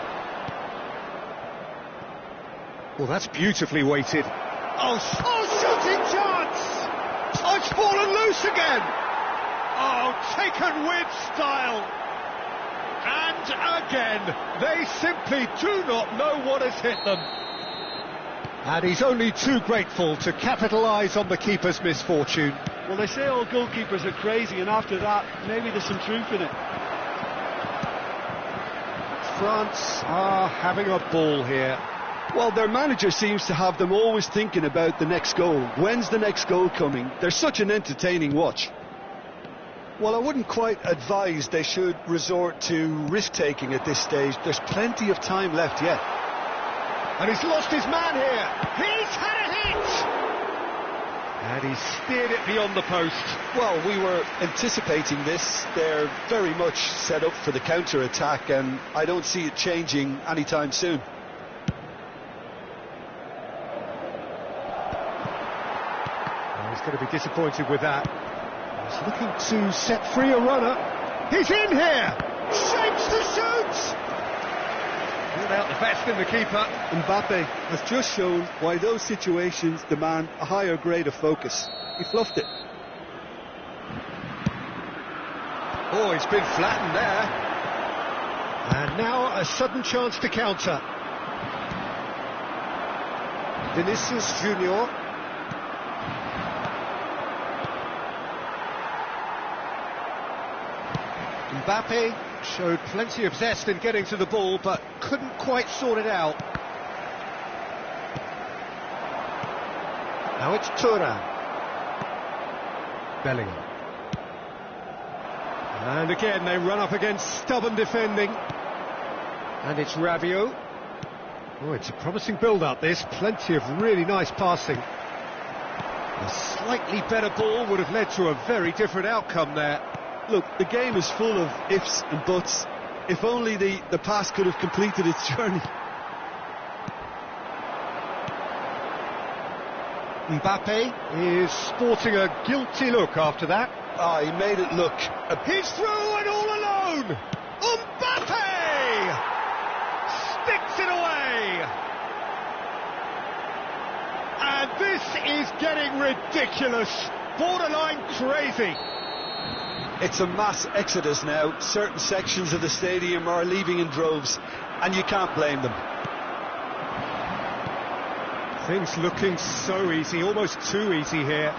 Well, that's beautifully weighted. Oh, shooting chance! Oh, it's fallen loose again! Oh, taken with style! And again, they simply do not know what has hit them. And he's only too grateful to capitalise on the keeper's misfortune. Well, they say all goalkeepers are crazy, and after that, maybe there's some truth in it. France are having a ball here. Well, their manager seems to have them always thinking about the next goal. When's the next goal coming? They're such an entertaining watch. Well, I wouldn't quite advise they should resort to risk-taking at this stage. There's plenty of time left yet. And he's lost his man here. He's had a hit! And he's steered it beyond the post. Well, we were anticipating this. They're very much set up for the counter-attack, and I don't see it changing anytime soon. Oh, he's going to be disappointed with that. He's looking to set free a runner. He's in here! Shapes to shoot! Pulled out the best in the keeper. Mbappe has just shown why those situations demand a higher grade of focus. He fluffed it. Oh, he's been flattened there. And now a sudden chance to counter. Vinicius Junior. Mbappe showed plenty of zest in getting to the ball, but couldn't quite sort it out. Now it's Thuram. Bellingham. And again they run up against stubborn defending. And it's Rabiot. Oh, it's a promising build-up this. Plenty of really nice passing. A slightly better ball would have led to a very different outcome there. Look, the game is full of ifs and buts. If only the pass could have completed its journey. Mbappe is sporting a guilty look after that. Ah, he made it look. He's through and all alone! Mbappe! This is getting ridiculous, borderline crazy. It's a mass exodus now. Certain sections of the stadium are leaving in droves, and you can't blame them. Things looking so easy, almost too easy here.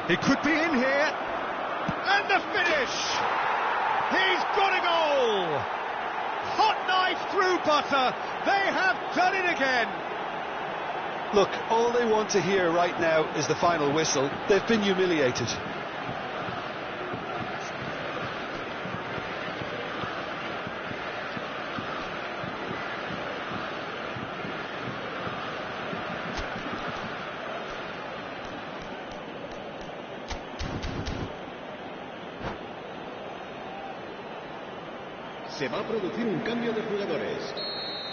He could be in here, and the finish! He's got a goal! Hot knife through butter, they have done it again! Look, all they want to hear right now is the final whistle. They've been humiliated. Se va a producir un cambio de jugadores.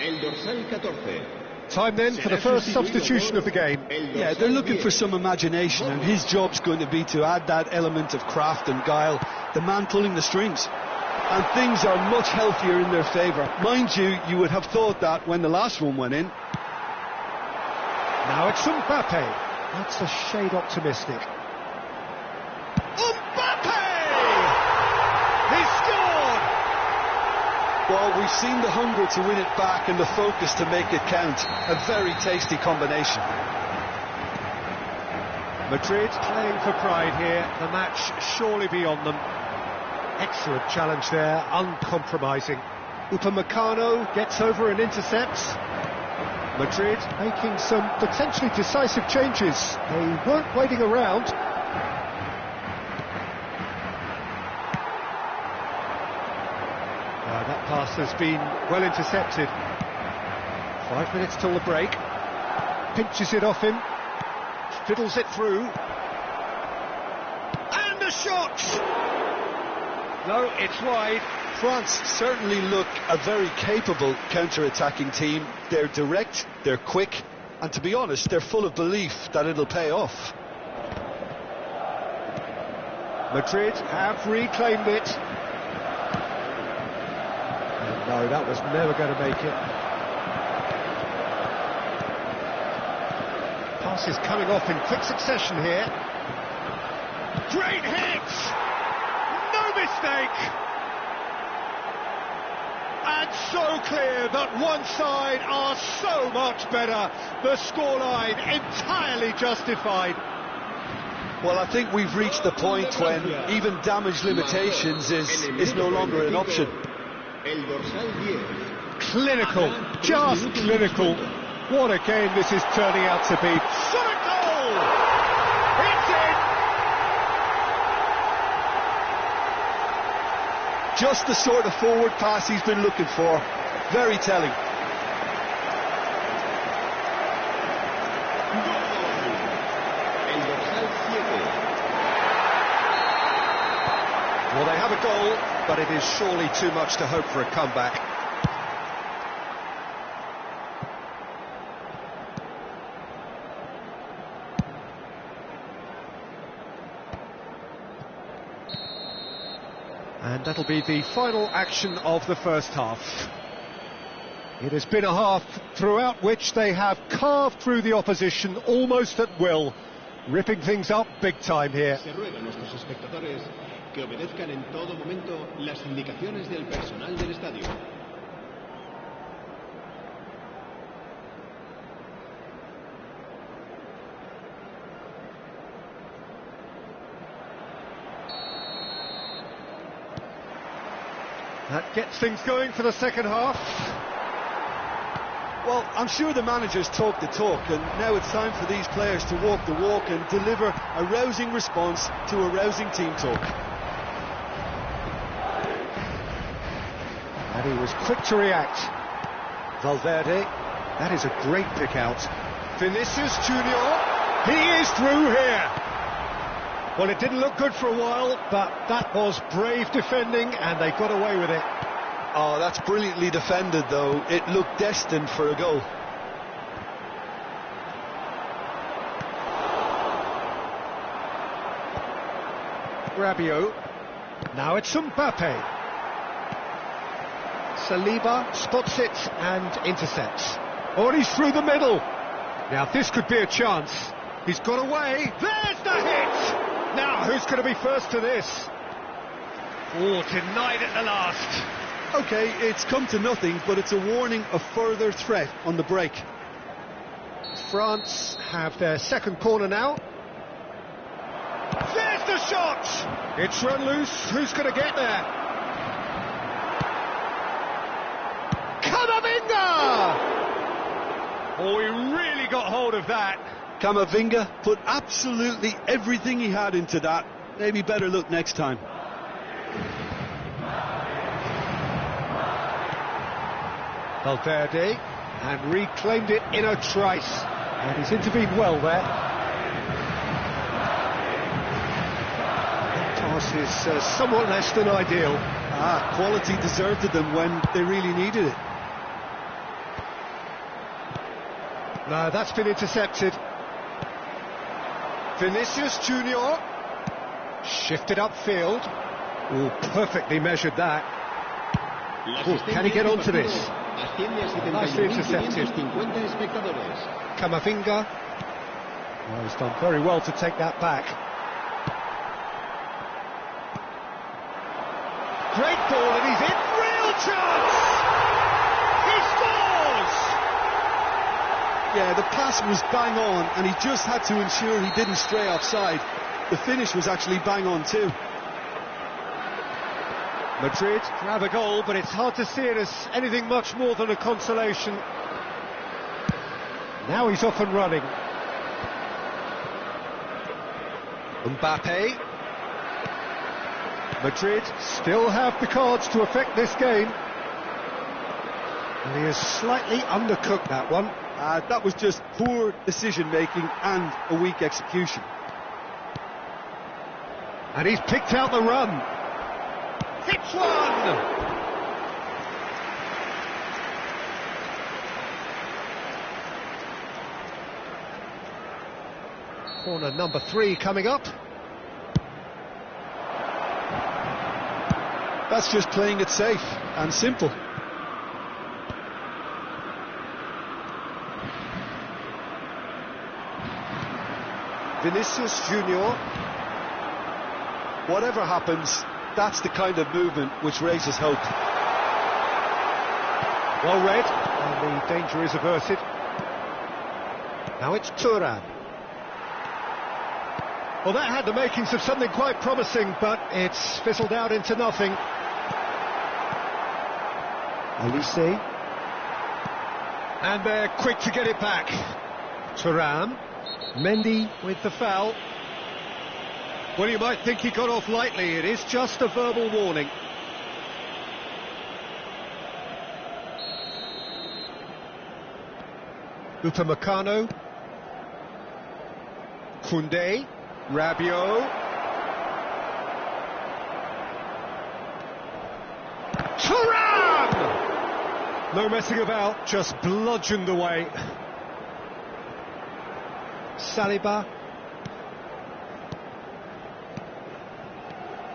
El dorsal 14. Time then for the first substitution of the game. Yeah, they're looking for some imagination, and his job's going to be to add that element of craft and guile, the man pulling the strings. And things are much healthier in their favour. Mind you, you would have thought that when the last one went in. Now it's Mbappe. That's a shade optimistic. Mbappe! He scored! Well, we've seen the hunger to win it back and the focus to make it count. A very tasty combination. Madrid playing for pride here. The match surely beyond them. Excellent challenge there, uncompromising. Upamecano gets over and intercepts. Madrid making some potentially decisive changes. They weren't waiting around. That pass has been well intercepted. 5 minutes till the break. Pinches it off him. Fiddles it through. And a shot! No, it's wide. France certainly look a very capable counter-attacking team. They're direct, they're quick, and to be honest, they're full of belief that it'll pay off. Madrid have reclaimed it. No, that was never going to make it. Passes coming off in quick succession here. Great hit! No mistake! And so clear that one side are so much better. The scoreline entirely justified. Well, I think we've reached the point when even damage limitations is no longer an option. Clinical, just clinical. What a game this is turning out to be. Shot a goal! It's in! Just the sort of forward pass he's been looking for. Very telling. Well, they have a goal, but it is surely too much to hope for a comeback. And that'll be the final action of the first half. It has been a half throughout which they have carved through the opposition almost at will, ripping things up big time here. Se ruega a nuestros espectadores que obedezcan en todo momento las indicaciones del personal del estadio. That gets things going for the second half. Well, I'm sure the manager's talked the talk, and now it's time for these players to walk the walk and deliver a rousing response to a rousing team talk. And he was quick to react. Valverde, that is a great pick out. Vinicius Junior, he is through here. Well, it didn't look good for a while, but that was brave defending, and they got away with it. Oh, that's brilliantly defended, though. It looked destined for a goal. Rabiot. Now it's Mbappe. Saliba spots it and intercepts. Oh, and he's through the middle. Now, this could be a chance. He's got away. There's the hit! Now, who's going to be first to this? Oh, denied at the last. OK, it's come to nothing, but it's a warning of further threat on the break. France have their second corner now. There's the shot! It's run loose. Who's going to get there? Camavinga! Oh, he really got hold of that. Camavinga put absolutely everything he had into that. Maybe better look next time. Valverde, and reclaimed it in a trice. And he's intervened well there. That pass is somewhat less than ideal. Quality deserted them when they really needed it. No, that's been intercepted. Vinicius Junior shifted upfield. Oh, perfectly measured that. Oh, can he get onto this? Nicely intercepted. Camavinga. Well, he's done very well to take that back. Great ball, and he's in. Real chance! He scores! Yeah, the pass was bang on, and he just had to ensure he didn't stray offside. The finish was actually bang on too. Madrid grab a goal, but it's hard to see it as anything much more than a consolation. Now he's off and running. Mbappe. Madrid still have the cards to affect this game. And he has slightly undercooked that one. That was just poor decision-making and a weak execution. And he's picked out the run. Hits one! Corner number 3 coming up. That's just playing it safe and simple. Vinicius Junior. Whatever happens, that's the kind of movement which raises hope. Well read, and the danger is averted. Now it's Thuram. Well, that had the makings of something quite promising, but it's fizzled out into nothing. Elise. And they're quick to get it back. Thuram. Mendy with the foul. Well, you might think he got off lightly. It is just a verbal warning. Upamecano. Koundé. Rabiot. Thuram! No messing about, just bludgeoned away. Saliba.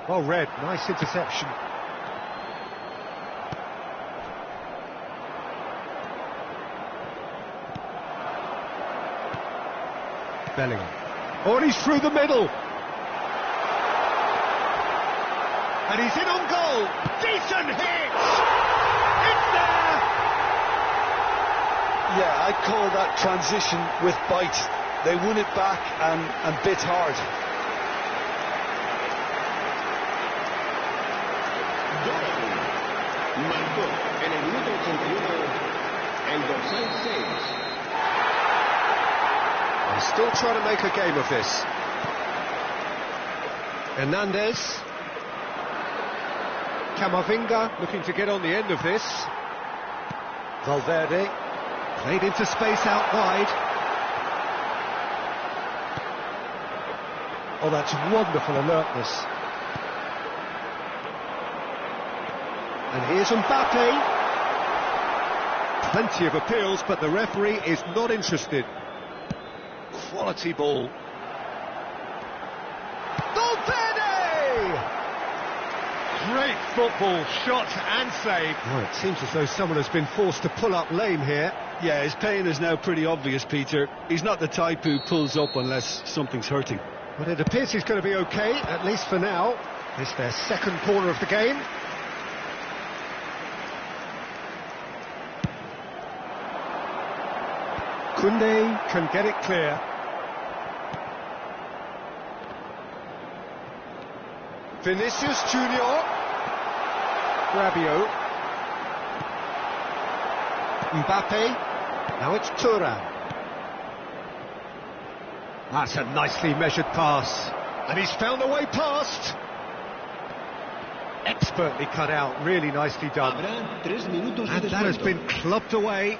Well read, nice interception. Bellingham. Oh, and he's through the middle. And he's in on goal. Decent hit! It's there! Yeah, I'd call that transition with bite. They won it back and bit hard. Marcó en el minuto 81 el dorsal 6. They're still trying to make a game of this. Hernandez. Camavinga looking to get on the end of this. Valverde played into space out wide. Oh, that's wonderful alertness. And here's Mbappe. Plenty of appeals, but the referee is not interested. Quality ball. Valverde! Great football, shot and save. Well, it seems as though someone has been forced to pull up lame here. Yeah, his pain is now pretty obvious, Peter. He's not the type who pulls up unless something's hurting. But it appears he's going to be okay, at least for now. It's their second corner of the game. Koundé can get it clear. Vinicius Junior. Rabiot. Mbappe. Now it's Thuram. That's a nicely measured pass. And he's found a way past. Expertly cut out, really nicely done. And that has been clubbed away.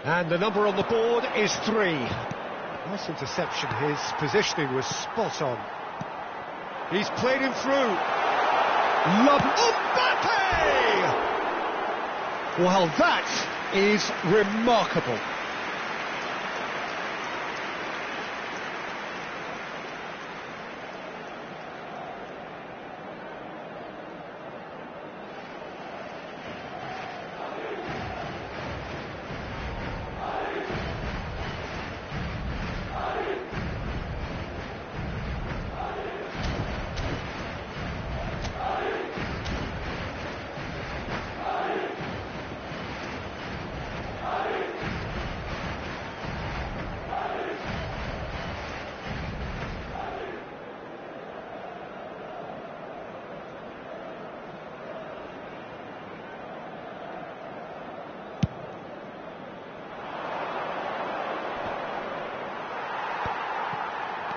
And the number on the board is 3. Nice interception, his positioning was spot on. He's played him through. Mbappe! Well, that is remarkable.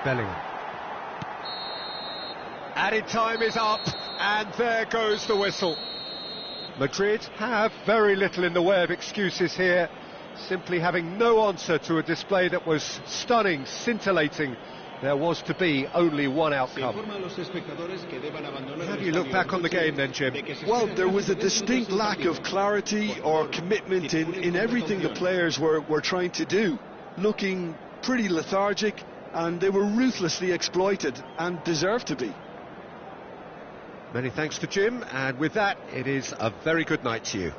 Bellingham. Added time is up, and there goes the whistle. Madrid have very little in the way of excuses here, simply having no answer to a display that was stunning, scintillating. There was to be only one outcome. How do you look back on the game then, Jim? Well, there was a distinct lack of clarity or commitment in everything the players were trying to do. Looking pretty lethargic, and they were ruthlessly exploited and deserved to be. Many thanks to Jim, and with that, it is a very good night to you.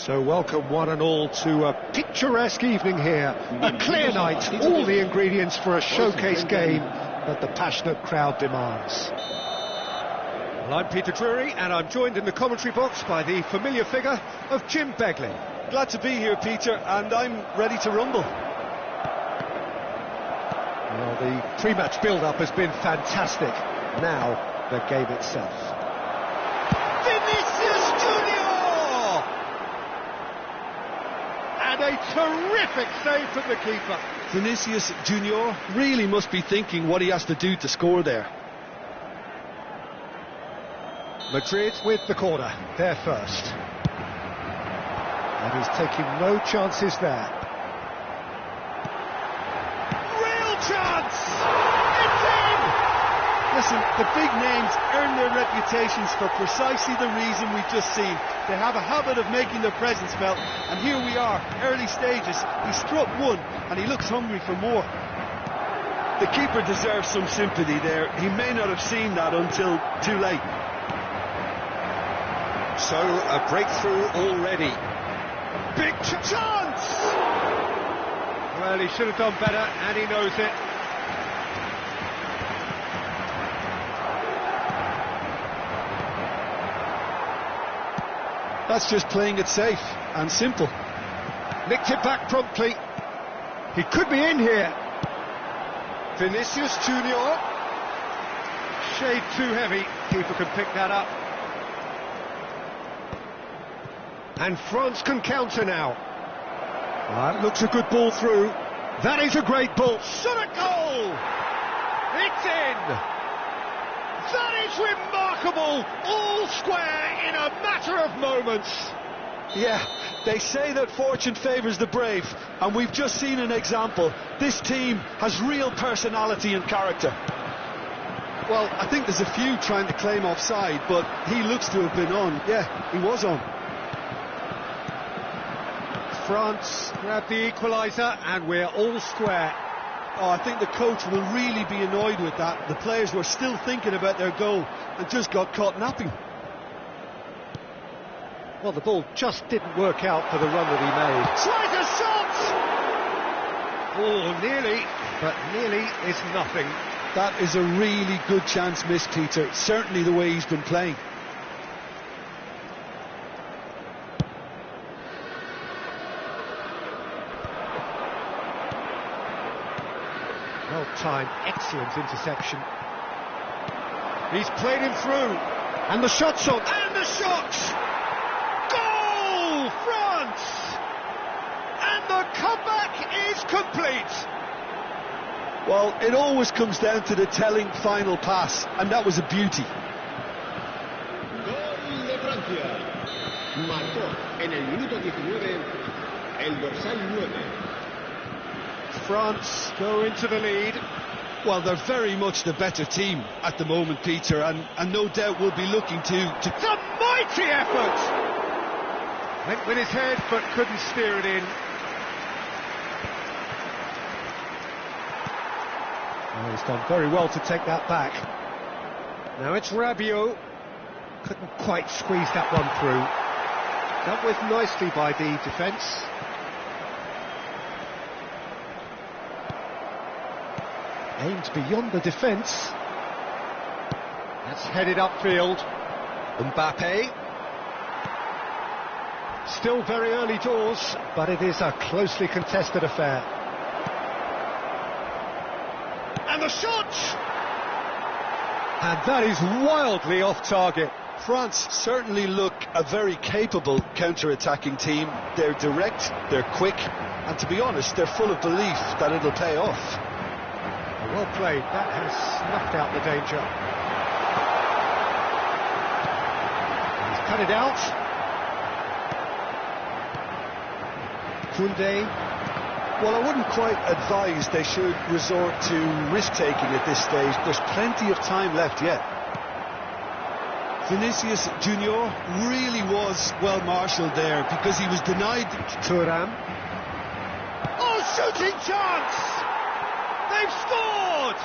So welcome one and all to a picturesque evening here. A clear night, all the ingredients for a showcase game that the passionate crowd demands. Well, I'm Peter Drury, and I'm joined in the commentary box by the familiar figure of Jim Begley. Glad to be here, Peter, and I'm ready to rumble. Well, the pre-match build-up has been fantastic. Now, the game itself. Vinicius Junior! And a terrific save from the keeper. Vinicius Junior really must be thinking what he has to do to score there. Madrid with the corner, they're first. And he's taking no chances there. Real chance! It's in! Listen, the big names earn their reputations for precisely the reason we've just seen. They have a habit of making their presence felt, and here we are, early stages. He struck one, and he looks hungry for more. The keeper deserves some sympathy there. He may not have seen that until too late. So, a breakthrough already. Big chance! Well, he should have done better, and he knows it. That's just playing it safe and simple. Nicked it back promptly. He could be in here. Vinicius Junior. Shade too heavy. Keeper can pick that up. And France can counter now. That looks a good ball through. That is a great ball. Shot a goal! It's in! That is remarkable! All square in a matter of moments. Yeah, they say that fortune favours the brave, and we've just seen an example. This team has real personality and character. Well, I think there's a few trying to claim offside, but he looks to have been on. Yeah, he was on. France grab the equaliser, and we're all square. Oh, I think the coach will really be annoyed with that. The players were still thinking about their goal and just got caught napping. Well, the ball just didn't work out for the run that he made. Tries a shot! Oh, nearly, but nearly is nothing. That is a really good chance missed, Peter. Certainly the way he's been playing. Well-timed, excellent interception. He's played him through, and the shot's on, and the shot! Goal, France! And the comeback is complete. Well, it always comes down to the telling final pass, and that was a beauty. Gol de Francia. Marcó en el minuto 19 el dorsal 9. France go into the lead. Well, they're very much the better team at the moment, Peter, and no doubt will be looking to... It's a mighty effort! Went with his head, but couldn't steer it in. Oh, he's done very well to take that back. Now it's Rabiot. Couldn't quite squeeze that one through. Dealt with nicely by the defence. Aimed beyond the defence. That's headed upfield. Mbappe. Still very early doors, but it is a closely contested affair. And the shot! And that is wildly off target. France certainly look a very capable counter-attacking team. They're direct, they're quick, and to be honest, they're full of belief that it'll pay off. Well played, that has snuffed out the danger. He's cut it out. Koundé. Well, I wouldn't quite advise they should resort to risk-taking at this stage. There's plenty of time left yet. Vinicius Junior really was well marshalled there because he was denied... Thuram. Oh, shooting chance! They've scored!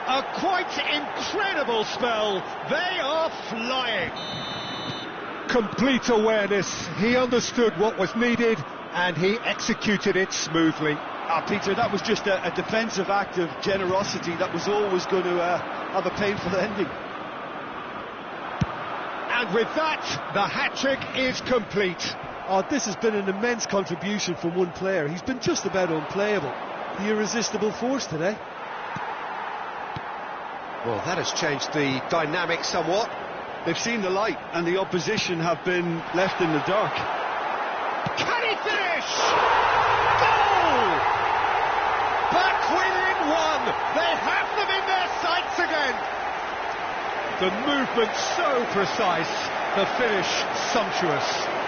A quite incredible spell. They are flying. Complete awareness. He understood what was needed and he executed it smoothly. Peter, that was just a defensive act of generosity that was always going to have a painful ending. And with that, the hat-trick is complete. Oh, this has been an immense contribution from one player. He's been just about unplayable. The irresistible force today. Well, that has changed the dynamic somewhat. They've seen the light and the opposition have been left in the dark. Can he finish? Goal! Back within one. They have them in their sights again. The movement so precise, the finish sumptuous.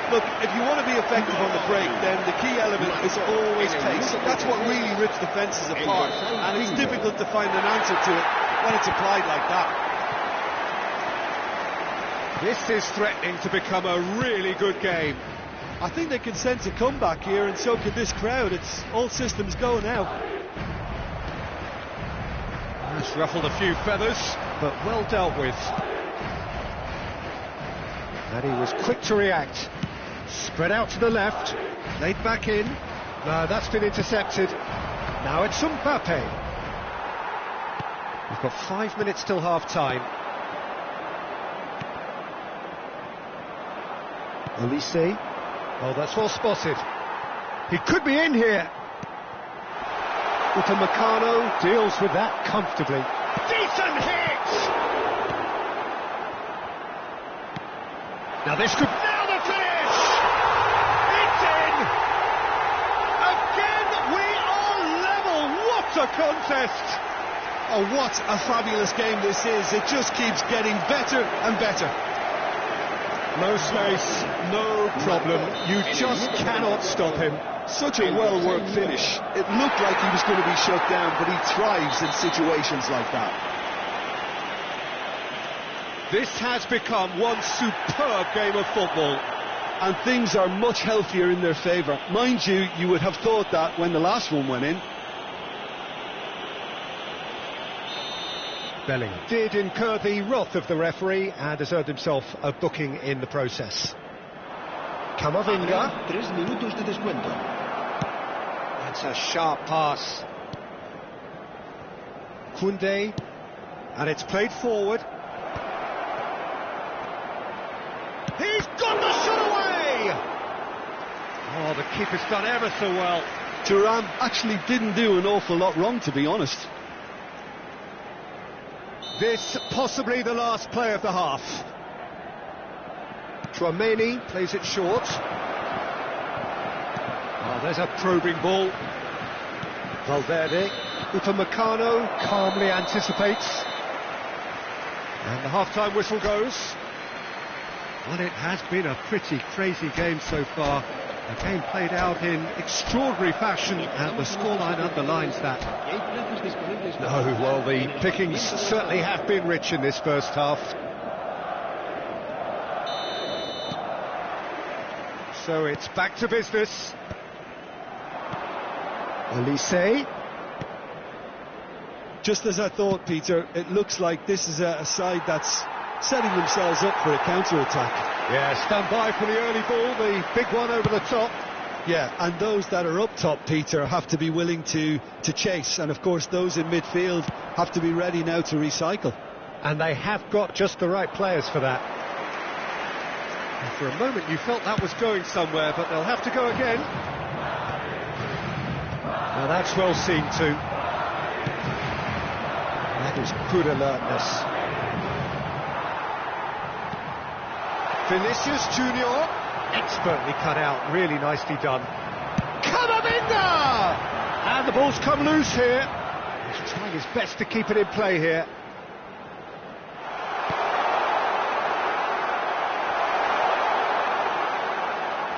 Look, if you want to be effective on the break, then the key element is always pace. That's what really rips defences apart, and it's difficult to find an answer to it when it's applied like that. This is threatening to become a really good game. I think they can sense a comeback here, and so can this crowd. It's all systems go now. That's ruffled a few feathers, but well dealt with. And he was quick to react. Spread out to the left, laid back in. No, that's been intercepted. Now it's Mbappe. We've got 5 minutes till half-time. Olise. Oh, that's well spotted. He could be in here. Upamecano deals with that comfortably. Decent hit! Now this could... Now the finish! It's in! Again, we are level! What a contest! Oh, what a fabulous game this is. It just keeps getting better and better. No space, no problem. You just cannot stop him. Such a well-worked finish. It looked like he was going to be shut down, but he thrives in situations like that. This has become one superb game of football. And things are much healthier in their favour. Mind you, you would have thought that when the last one went in. Bellingham did incur the wrath of the referee and has earned himself a booking in the process. Camavinga. 3 minutos de descuento. That's a sharp pass. Koundé. And it's played forward. He's got the shot away! Oh, the keeper's done ever so well. Thuram actually didn't do an awful lot wrong, to be honest. This possibly the last play of the half. Tchouaméni plays it short. Oh, there's a probing ball. Valverde. Upamecano calmly anticipates. And the half-time whistle goes. Well, it has been a pretty crazy game so far. A game played out in extraordinary fashion, and the scoreline underlines that. No, well, the pickings certainly have been rich in this first half. So it's back to business. Olise. Just as I thought, Peter, it looks like this is a side that's setting themselves up for a counter-attack. Yeah, stand by for the early ball, the big one over the top. Yeah, and those that are up top, Peter, have to be willing to chase. And, of course, those in midfield have to be ready now to recycle. And they have got just the right players for that. And for a moment you felt that was going somewhere, but they'll have to go again. Now that's well seen too. That is good alertness. Vinicius Junior, expertly cut out, really nicely done. Camavinga! And the ball's come loose here. He's trying his best to keep it in play here.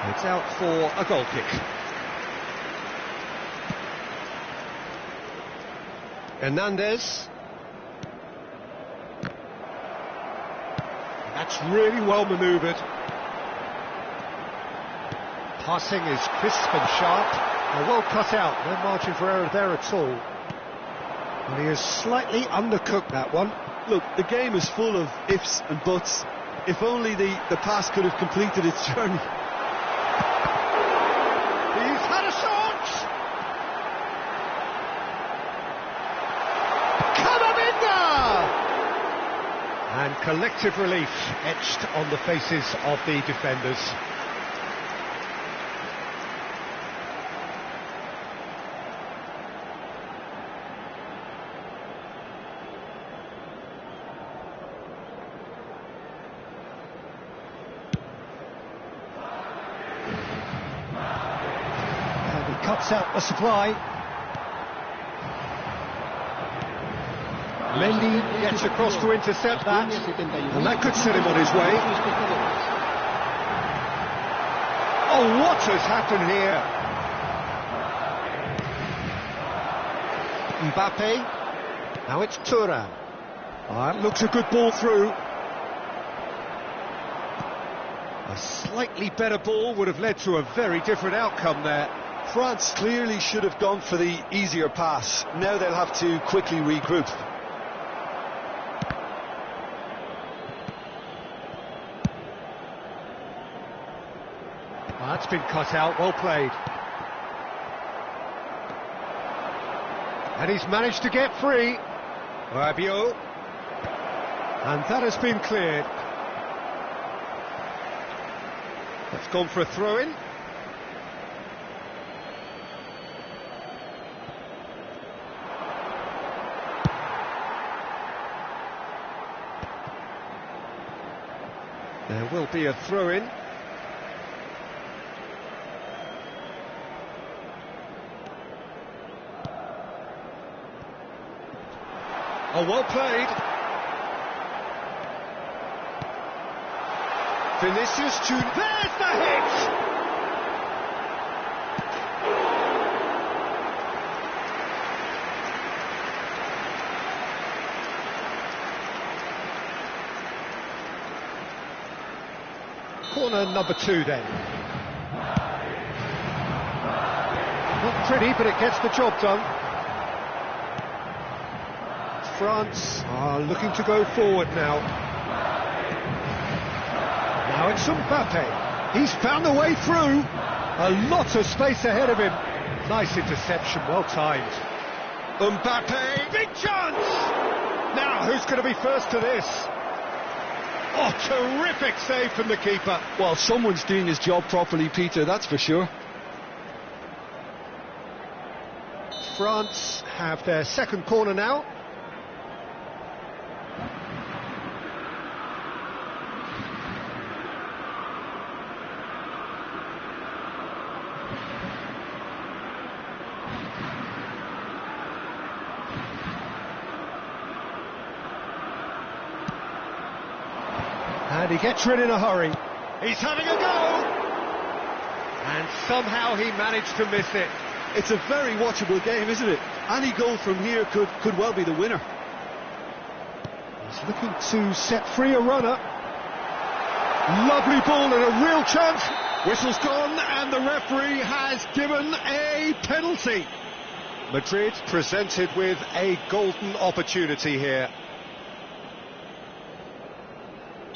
It's out for a goal kick. Hernandez. That's really well manoeuvred. Passing is crisp and sharp. And well cut out. No margin for error there at all. And he has slightly undercooked that one. Look, the game is full of ifs and buts. If only the pass could have completed its journey. He's had a shot! Camavinga! And collective relief etched on the faces of the defenders. Cuts out the supply. Mendy gets across to intercept that, and that could set him on his way. Oh, what has happened here? Mbappe. Now it's Thuram. That looks a good ball through. A slightly better ball would have led to a very different outcome there. France clearly should have gone for the easier pass. Now they'll have to quickly regroup. Well, that's been cut out, well played. And he's managed to get free. Rabiot. And that has been cleared. That's gone for a throw-in. There will be a throw-in. Oh, well played. Vinicius Junior. There's the hit! Corner number 2 then. Not pretty, but it gets the job done. France are looking to go forward now. Now it's Mbappe. He's found the way through. A lot of space ahead of him. Nice interception, well timed. Mbappe, big chance! Now, who's going to be first to this? Oh, terrific save from the keeper. Well, someone's doing his job properly, Peter, that's for sure. France have their second corner now. And he gets rid in a hurry. He's having a go! And somehow he managed to miss it. It's a very watchable game, isn't it? Any goal from here could well be the winner. He's looking to set free a runner. Lovely ball and a real chance. Whistle's gone and the referee has given a penalty. Madrid presented with a golden opportunity here.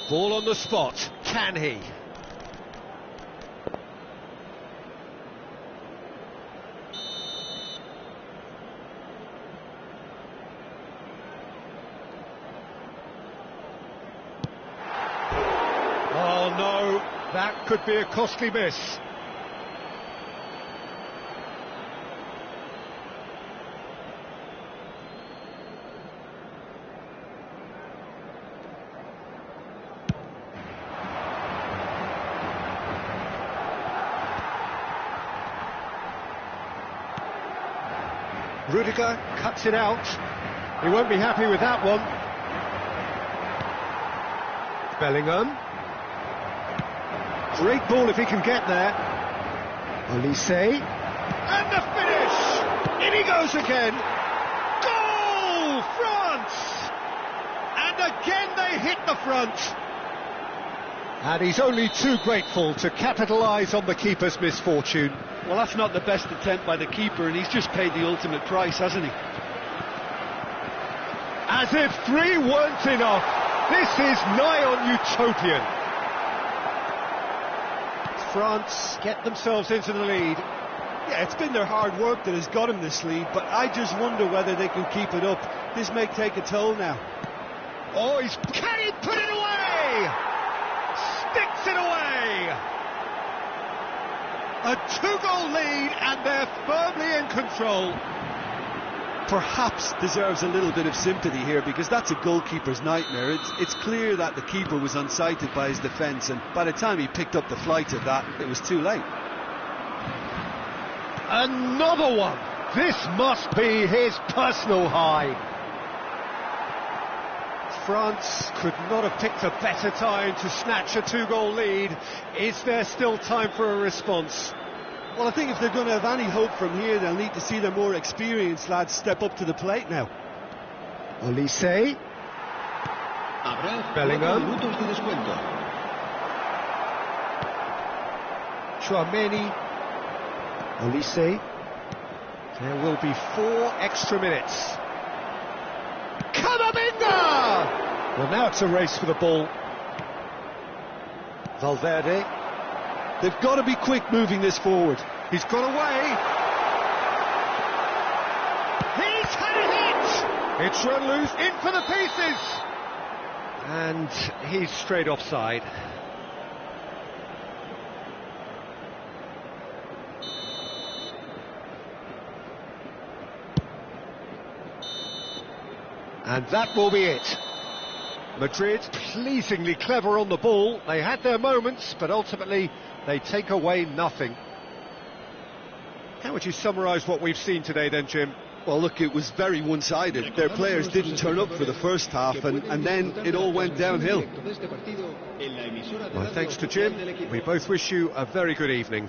Ball on the spot. Can he? Oh no, that could be a costly miss. Rudiger cuts it out. He won't be happy with that one. Bellingham. Great ball if he can get there. Olise. And the finish! In he goes again. Goal! France! And again they hit the front. And he's only too grateful to capitalise on the keeper's misfortune. Well, that's not the best attempt by the keeper, and he's just paid the ultimate price, hasn't he? As if 3 weren't enough. This is nigh on utopian. France get themselves into the lead. Yeah, it's been their hard work that has got them this lead, but I just wonder whether they can keep it up. This may take a toll now. Oh, can he put it away? Sticks it away. A 2-goal lead and they're firmly in control. Perhaps deserves a little bit of sympathy here, because that's a goalkeeper's nightmare. It's clear that the keeper was unsighted by his defence, and by the time he picked up the flight of that, it was too late. Another one. This must be his personal high. France could not have picked a better time to snatch a 2-goal lead. Is there still time for a response? Well, I think if they're going to have any hope from here, they'll need to see their more experienced lads step up to the plate now. Olise. Bellingham. Chouameni. Olise. There will be 4 extra minutes. Camavinga! Well, now it's a race for the ball. Valverde. They've got to be quick moving this forward. He's got away. He's had a hit! It's run loose, in for the pieces! And he's straight offside. And that will be it. Madrid pleasingly clever on the ball. They had their moments, but ultimately they take away nothing. How would you summarise what we've seen today then, Jim? Well, look, it was very one-sided. Their players didn't turn up for the first half, and then it all went downhill. Well, thanks to Jim. We both wish you a very good evening.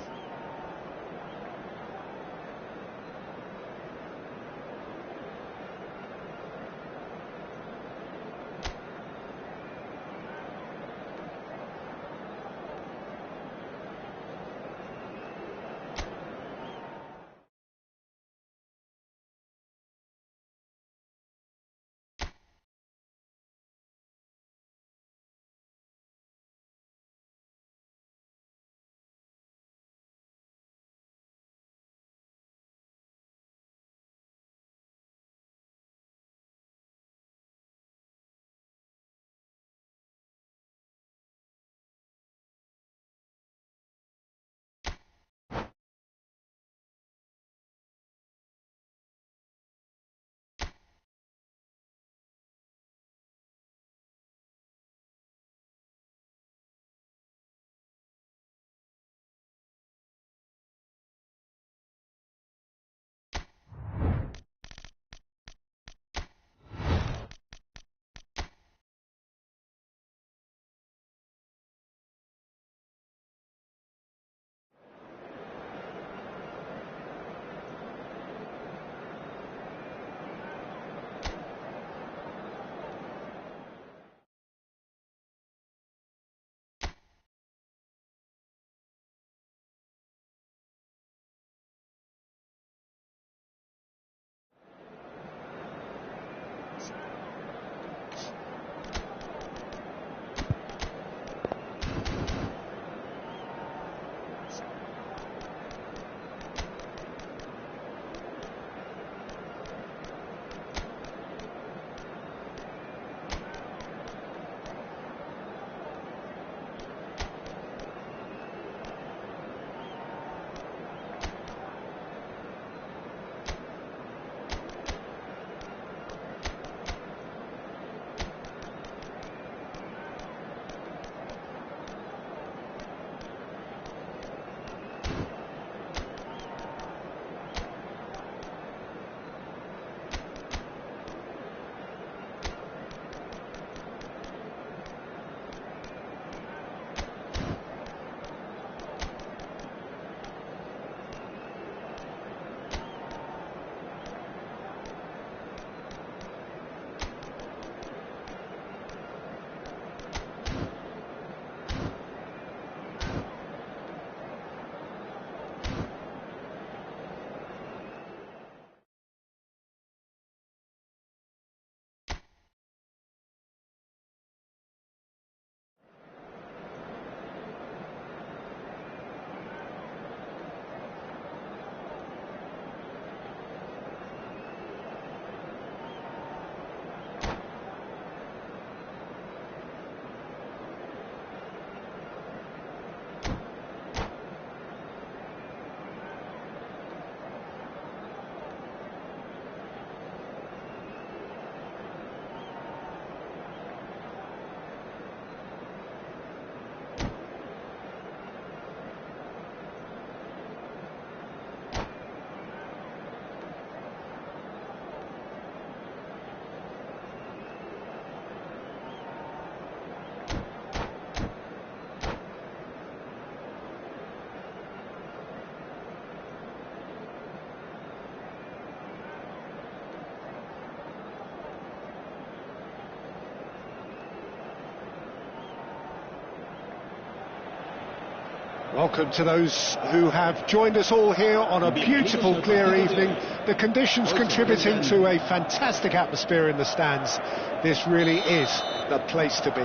Welcome to those who have joined us all here on a beautiful, clear evening. The conditions contributing to a fantastic atmosphere in the stands. This really is the place to be.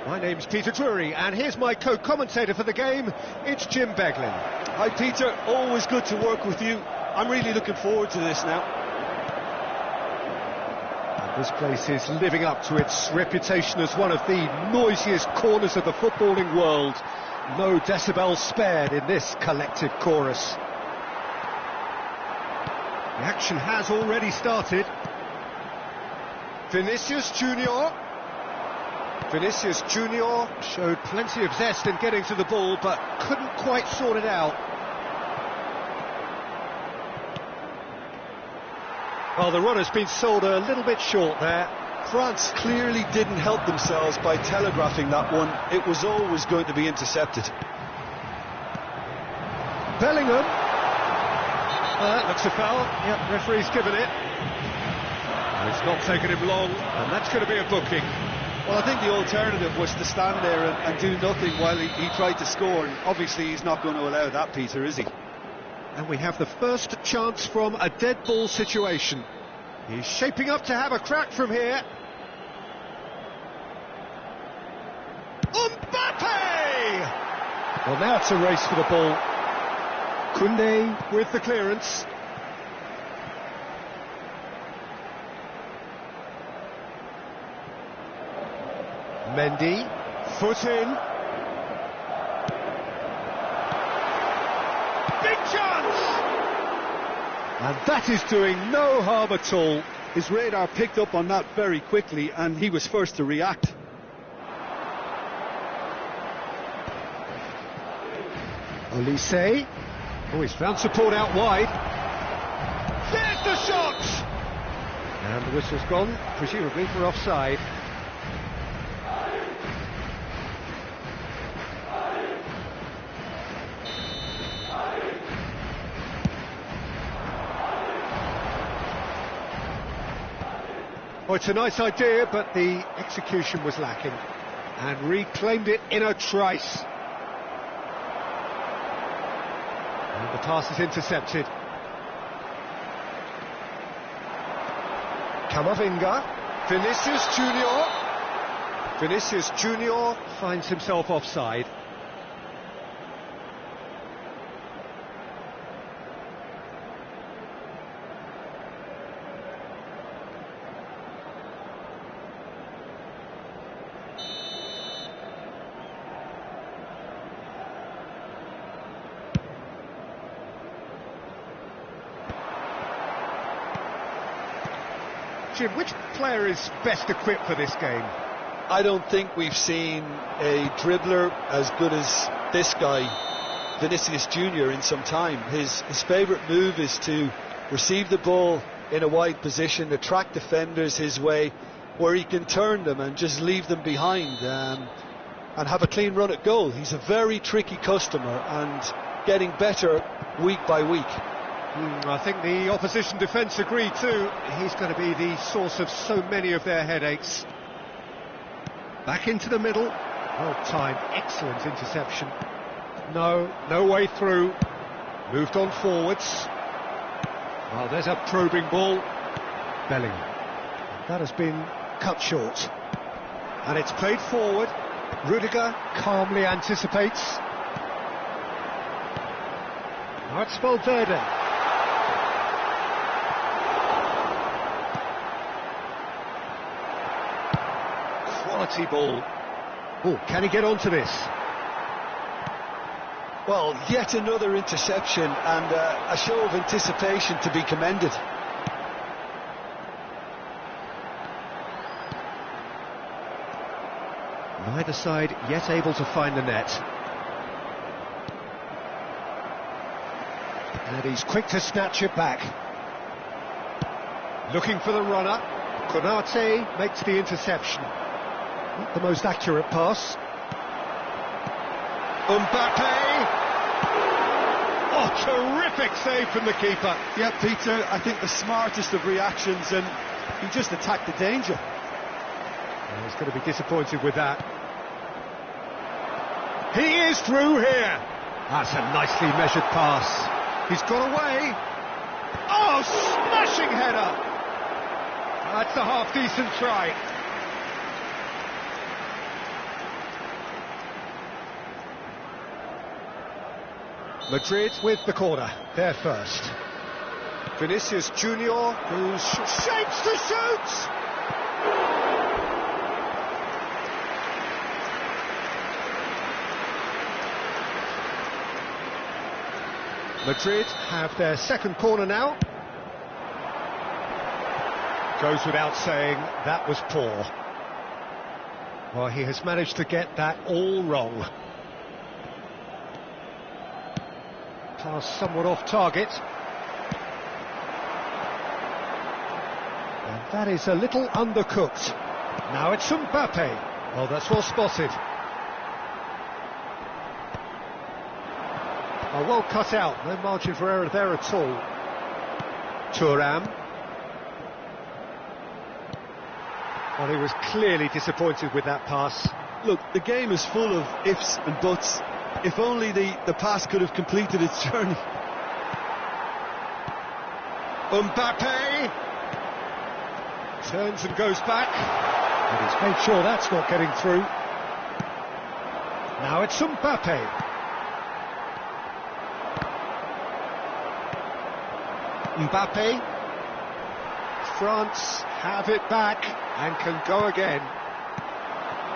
My name's Peter Drury, and here's my co-commentator for the game. It's Jim Beglin. Hi, Peter. Always good to work with you. I'm really looking forward to this now. This place is living up to its reputation as one of the noisiest corners of the footballing world. No decibels spared in this collective chorus. The action has already started. Vinicius Junior showed plenty of zest in getting to the ball, but couldn't quite sort it out. Well, the run has been sold a little bit short there. France clearly didn't help themselves by telegraphing that one. It was always going to be intercepted. Bellingham. Looks a foul. Yep, referee's given it. It's not taken him long, and that's going to be a booking. Well, I think the alternative was to stand there and do nothing while he tried to score, and obviously he's not going to allow that, Peter, is he? And we have the first chance from a dead ball situation. He's shaping up to have a crack from here. Mbappe! Well, now it's a race for the ball. Koundé with the clearance. Mendy, foot in. Big chance! And that is doing no harm at all. His radar picked up on that very quickly, and he was first to react. Olise. Oh, he's found support out wide. There's the shot! And the whistle's gone, presumably for offside. Well, it's a nice idea, but the execution was lacking. And reclaimed it in a trice. And the pass is intercepted. Camavinga. Vinicius Junior finds himself offside. Jim, which player is best equipped for this game? I don't think we've seen a dribbler as good as this guy, Vinicius Junior, in some time. His favourite move is to receive the ball in a wide position, attract defenders his way, where he can turn them and just leave them behind and have a clean run at goal. He's a very tricky customer and getting better week by week. I think the opposition defence agree too. He's going to be the source of so many of their headaches. Back into the middle. Well timed, excellent interception. No way through. Moved on forwards. Well, there's a probing ball. Bellingham. That has been cut short. And it's played forward. Rudiger calmly anticipates. Now it's Valverde. Quality ball. Oh, can he get onto this? Well, yet another interception and a show of anticipation to be commended. Neither side yet able to find the net. And he's quick to snatch it back. Looking for the runner. Konate makes the interception. Not the most accurate pass. Mbappe! Oh, terrific save from the keeper. Yeah, Peter, I think the smartest of reactions, and he just attacked the danger. Well, he's going to be disappointed with that. He is through here. That's a nicely measured pass. He's got away. Oh, smashing header. That's a half-decent try. Madrid with the corner. They're first. Vinicius Junior, who shapes to shoot. Madrid have their second corner now. Goes without saying, that was poor. Well, he has managed to get that all wrong. Pass somewhat off target. And that is a little undercooked. Now it's Mbappe. Well, that's well spotted. Oh, well cut out, no margin for error there at all. Thuram. Well, he was clearly disappointed with that pass. Look, the game is full of ifs and buts. If only the pass could have completed its journey. Mbappe turns and goes back. And he's made sure that's not getting through. Now it's Mbappe. Mbappe. France have it back and can go again.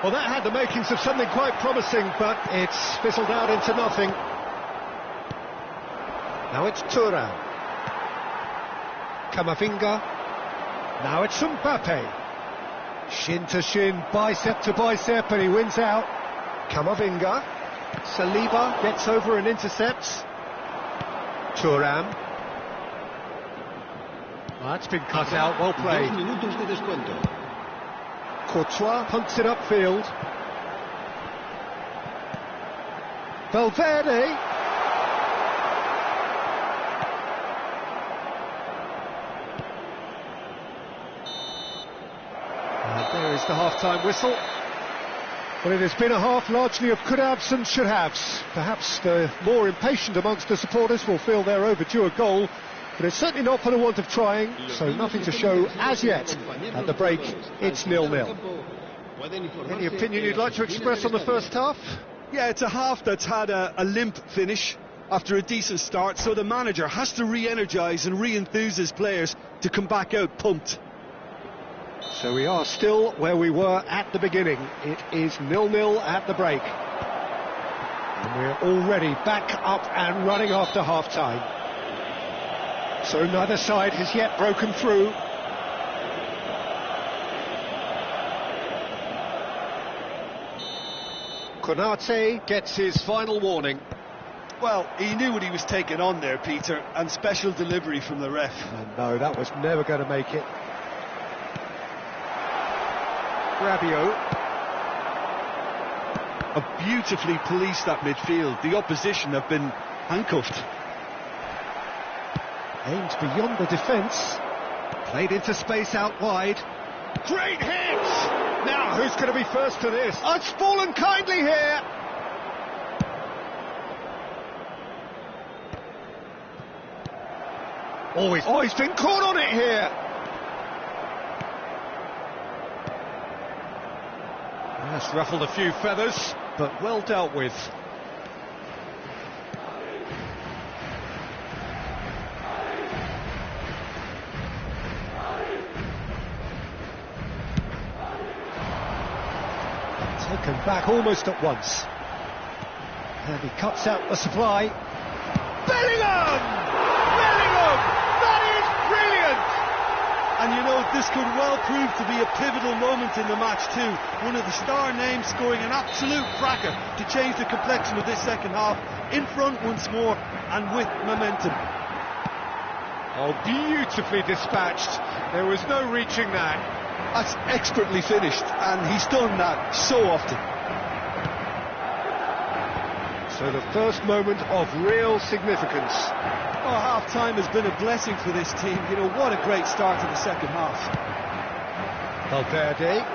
Well, that had the makings of something quite promising, but it's fizzled out into nothing. Now it's Thuram. Camavinga. Now it's Mbappe. Shin to shin, bicep to bicep, and he wins out. Camavinga. Saliba gets over and intercepts. Thuram. Well, that's been cut out, well played. Courtois punts it upfield. Valverde. And there is the half-time whistle. Well, it has been a half largely of could-haves and should-haves. Perhaps the more impatient amongst the supporters will feel they're overdue a goal, but it's certainly not for the want of trying, so nothing to show as yet. At the break, it's 0-0. Any opinion you'd like to express on the first half? Yeah, it's a half that's had a limp finish after a decent start, so the manager has to re-energise and re-enthuse his players to come back out pumped. So we are still where we were at the beginning. It is 0-0 at the break. And we're already back up and running after half-time. So neither side has yet broken through. Konate gets his final warning. Well, he knew what he was taking on there, Peter, and special delivery from the ref. And no, that was never going to make it. Rabiot. Have beautifully policed that midfield. The opposition have been handcuffed. Aimed beyond the defence. Played into space out wide. Great hit! Now, who's going to be first to this? Oh, it's fallen kindly here! Oh, he's been caught on it here! That's ruffled a few feathers, but well dealt with. Taken back almost at once. And he cuts out the supply. Bellingham! Bellingham! That is brilliant! And you know, this could well prove to be a pivotal moment in the match too. One of the star names scoring an absolute cracker to change the complexion of this second half. In front once more and with momentum. Oh, beautifully dispatched. There was no reaching that. That's expertly finished, and he's done that so often. So the first moment of real significance. Oh, half-time has been a blessing for this team. You know, what a great start to the second half. Valverde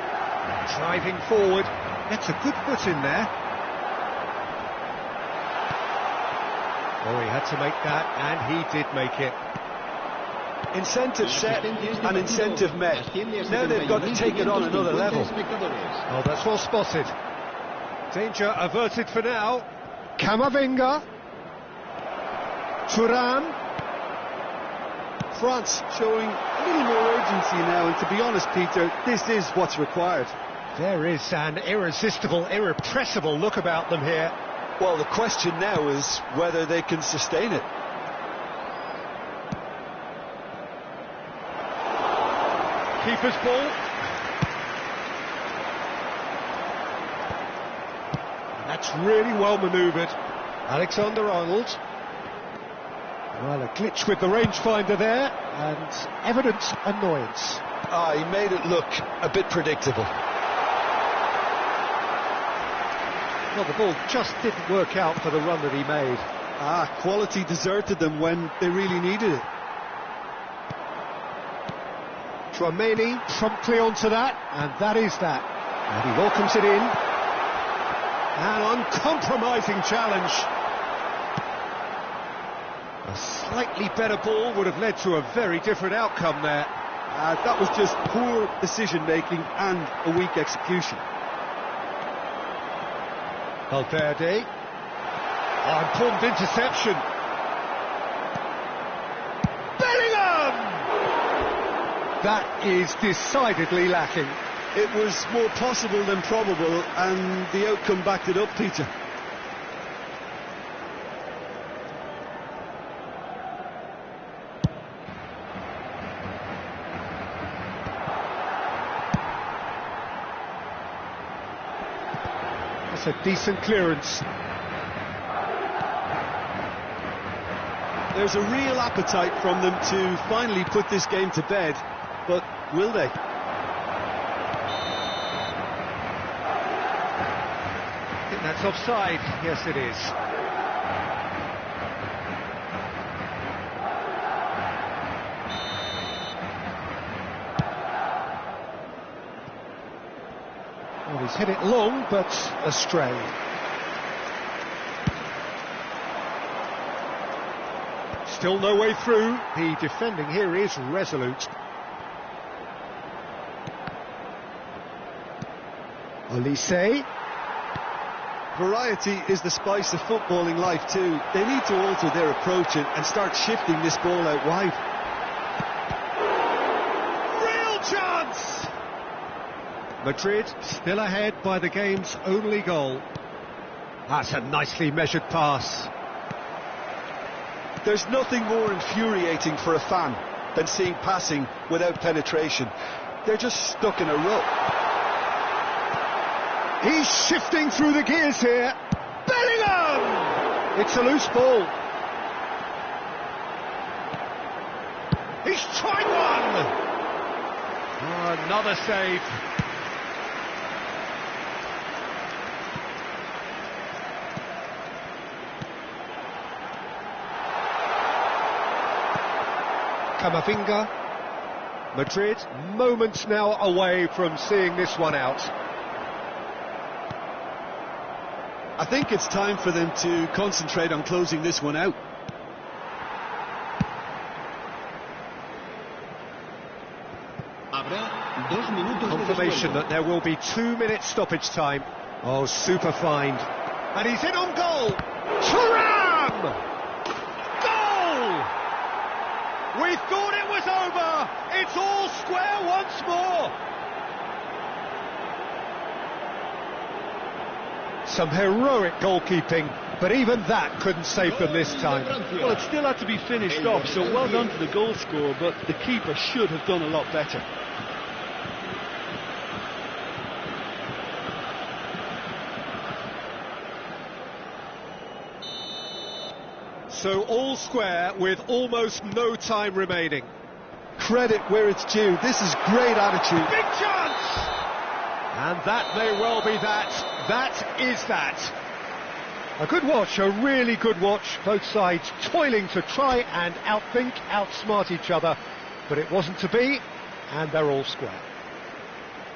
driving forward, gets a good foot in there. Oh, he had to make that, and he did make it. Incentive set and incentive met. Now they've got to take it on another level. Oh, that's well spotted. Danger averted for now. Camavinga. Thuram. France showing a little more urgency now, and to be honest, Peter, this is what's required. There is an irresistible, irrepressible look about them here. Well, the question now is whether they can sustain it. Keeper's ball. That's really well manoeuvred. Alexander-Arnold. Well, a glitch with the rangefinder there, and evident annoyance. He made it look a bit predictable. Well, the ball just didn't work out for the run that he made. Quality deserted them when they really needed it. Tchouaméni promptly onto that, and that is that. And he welcomes it in. An uncompromising challenge. A slightly better ball would have led to a very different outcome there. That was just poor decision-making and a weak execution. Valverde. Important interception. Bellingham! That is decidedly lacking. It was more possible than probable, and the outcome backed it up, Peter. That's a decent clearance. There's a real appetite from them to finally put this game to bed, but will they? I think that's offside. Yes, it is. Well, he's hit it long, but astray. Still no way through. The defending here is resolute. Olise. Variety is the spice of footballing life too. They need to alter their approach and start shifting this ball out wide. Real chance! Madrid still ahead by the game's only goal. That's a nicely measured pass. There's nothing more infuriating for a fan than seeing passing without penetration. They're just stuck in a rut. He's shifting through the gears here. Bellingham! It's a loose ball. He's tried one! Oh, another save. Camavinga. Madrid, moments now away from seeing this one out. I think it's time for them to concentrate on closing this one out. Confirmation that there will be 2 minutes stoppage time. Oh, super find. And he's in on goal. Thuram! Goal! We thought it was over. It's all square once more. Some heroic goalkeeping, but even that couldn't save them this time. Well, it still had to be finished off, so well done to the goal scorer, but the keeper should have done a lot better. So all square with almost no time remaining. Credit where it's due. This is great attitude. Big chance! And that may well be that. That is that. A good watch, a really good watch. Both sides toiling to try and outthink, outsmart each other. But it wasn't to be, and they're all square.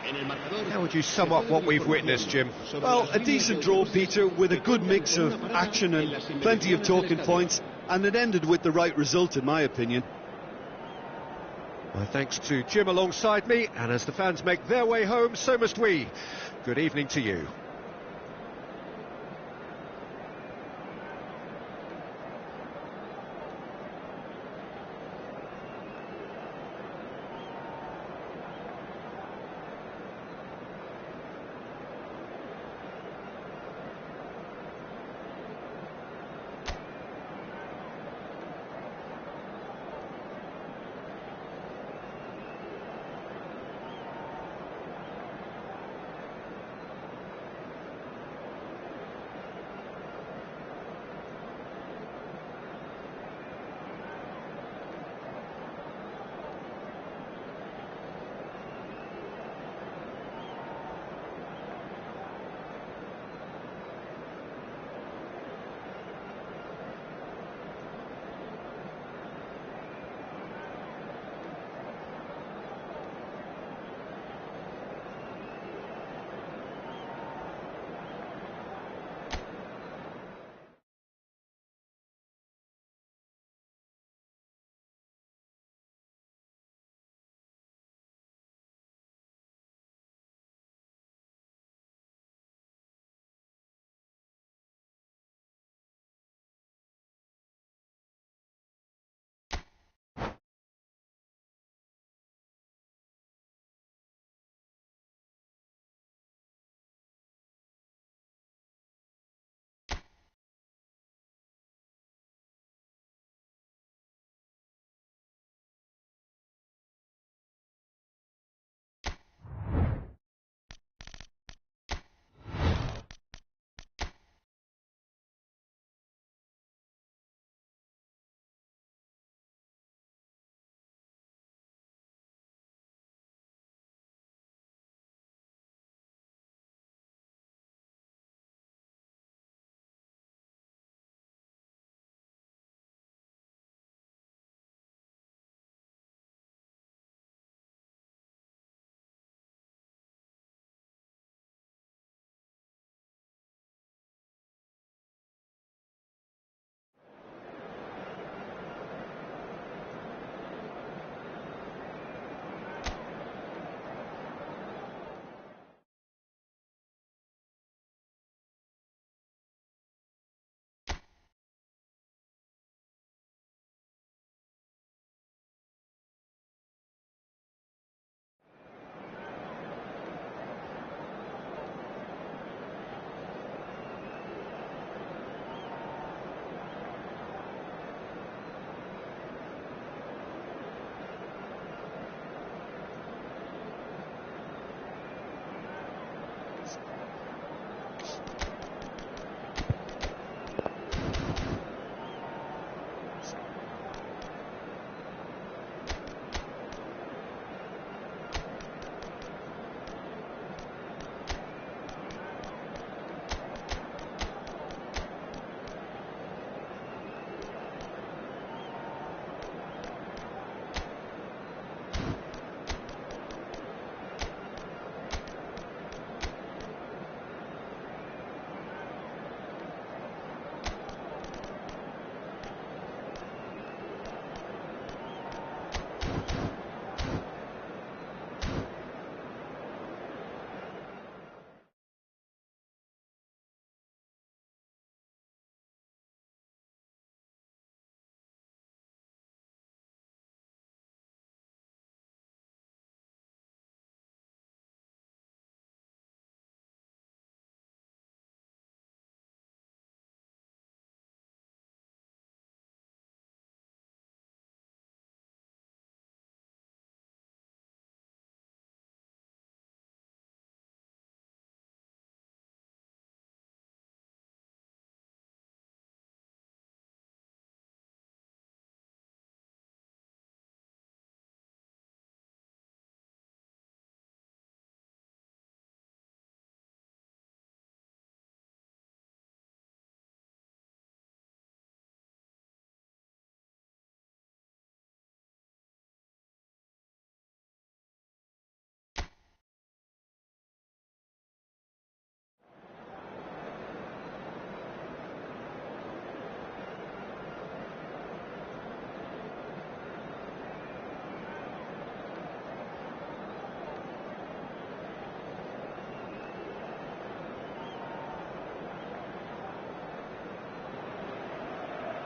How would you sum up what we've witnessed, Jim? Well, a decent draw, Peter, with a good mix of action and plenty of talking points, and it ended with the right result, in my opinion. My thanks to Jim alongside me, and as the fans make their way home, so must we. Good evening to you.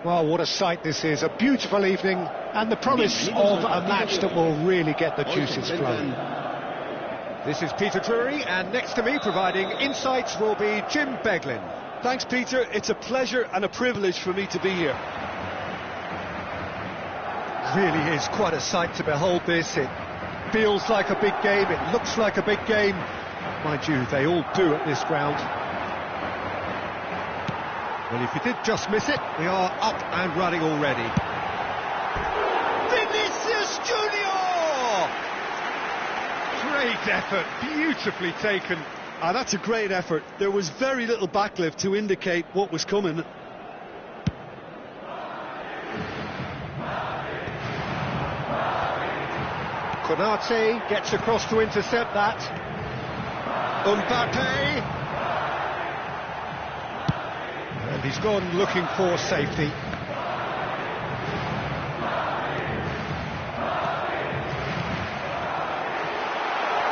Well, what a sight this is. A beautiful evening and the promise of a match that will really get the juices flowing. This is Peter Drury, and next to me providing insights will be Jim Beglin. Thanks, Peter. It's a pleasure and a privilege for me to be here. Really is quite a sight to behold this. It feels like a big game, it looks like a big game. Mind you, they all do at this ground. Well, if you did just miss it, we are up and running already. Vinicius Junior! Great effort, beautifully taken. That's a great effort. There was very little backlift to indicate what was coming. Konate gets across to intercept that. Mbappe. And he's gone looking for safety.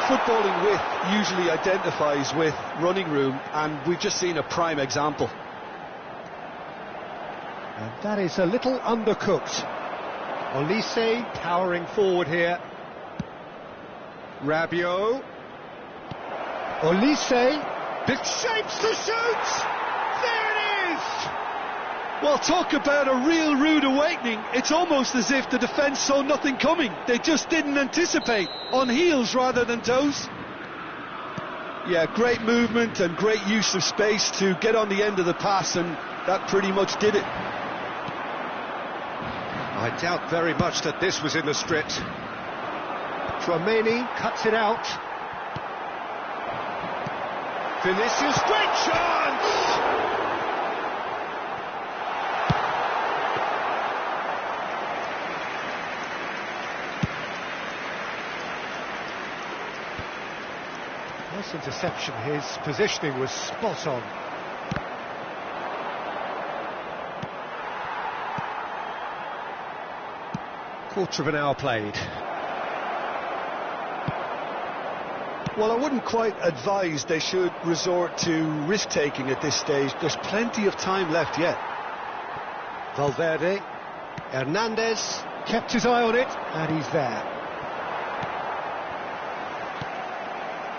Footballing width usually identifies with running room, and we've just seen a prime example. And that is a little undercooked. Olise powering forward here. Rabiot. Olise. Big shapes to shoot! There it is! Well, talk about a real rude awakening. It's almost as if the defence saw nothing coming. They just didn't anticipate. On heels rather than toes. Yeah, great movement and great use of space to get on the end of the pass, and that pretty much did it. I doubt very much that this was in the script. Tchouaméni cuts it out. Vinicius, great chance! Nice interception. His positioning was spot on. Quarter of an hour played. Well, I wouldn't quite advise they should resort to risk-taking at this stage. There's plenty of time left yet. Valverde. Hernandez kept his eye on it, and he's there.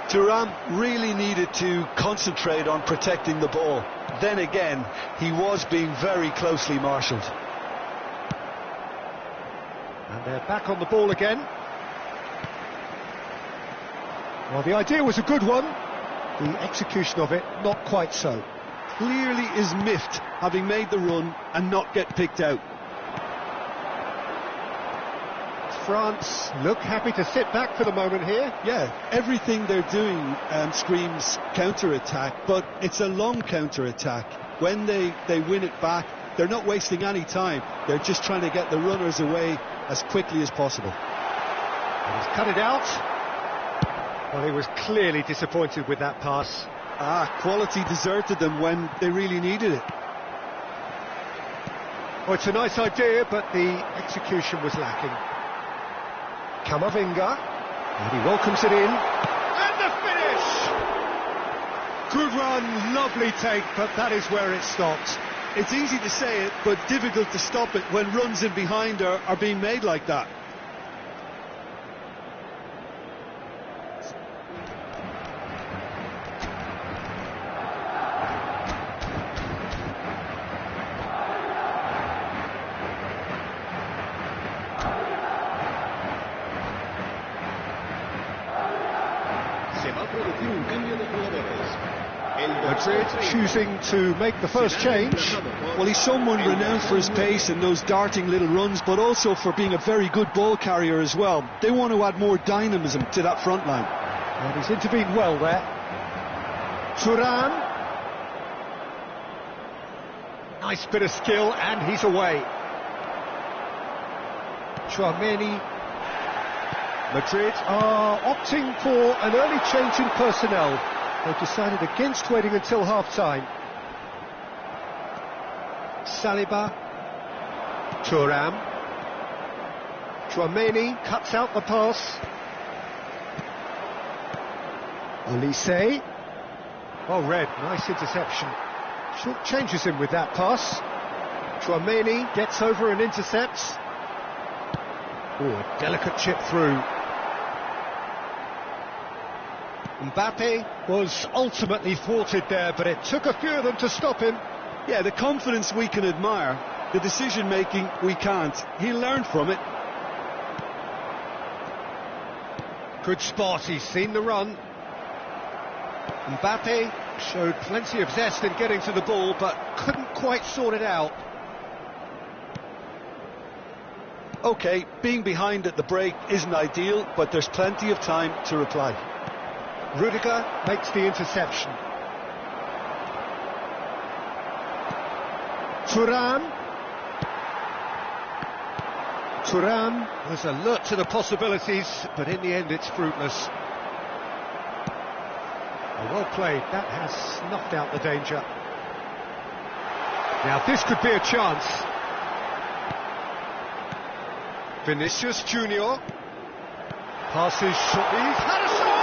Thuram really needed to concentrate on protecting the ball. Then again, he was being very closely marshalled. And they're back on the ball again. Well, the idea was a good one. The execution of it, not quite so. Clearly is miffed, having made the run and not get picked out. France look happy to sit back for the moment here. Yeah, everything they're doing screams counter-attack, but it's a long counter-attack. When they win it back, they're not wasting any time. They're just trying to get the runners away as quickly as possible. And he's cut it out. Well, he was clearly disappointed with that pass. Quality deserted them when they really needed it. Well, it's a nice idea, but the execution was lacking. Camavinga, and he welcomes it in. And the finish! Good run, lovely take, but that is where it stopped. It's easy to say it, but difficult to stop it when runs in behind are being made like that. Madrid choosing to make the first change. Well, he's someone renowned for his pace and those darting little runs, but also for being a very good ball carrier as well. They want to add more dynamism to that front line. And he's intervened well there. Thuram. Nice bit of skill, and he's away. Tchouaméni. Madrid are opting for an early change in personnel. They've decided against waiting until half-time. Saliba. Thuram. Tchouaméni cuts out the pass. Olise. Oh, red, nice interception. Short changes him with that pass. Chouameni gets over and intercepts. Oh, a delicate chip through. Mbappe was ultimately thwarted there, but it took a few of them to stop him. Yeah, the confidence we can admire, the decision-making we can't. He learned from it. Good spot, he's seen the run. Mbappe showed plenty of zest in getting to the ball, but couldn't quite sort it out. OK, being behind at the break isn't ideal, but there's plenty of time to reply. Rudiger makes the interception. Thuram was alert to the possibilities, but in the end it's fruitless. Well played, that has snuffed out the danger. Now this could be a chance. Vinicius Junior passes shot. He's had a shot!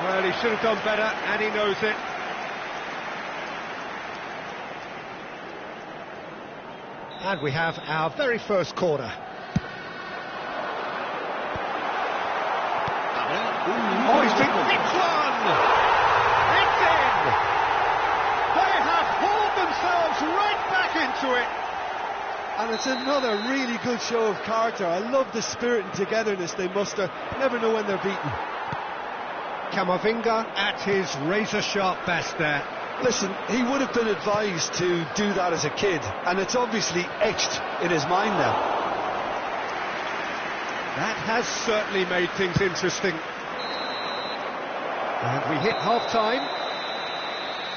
Well, he should have done better, and he knows it. And we have our very first corner. Oh, he's been nicked one! It's in! They have hauled themselves right back into it. And it's another really good show of character. I love the spirit and togetherness they muster. You never know when they're beaten. Camavinga at his razor-sharp best there. Listen, he would have been advised to do that as a kid, and it's obviously etched in his mind now. That has certainly made things interesting. And we hit half-time.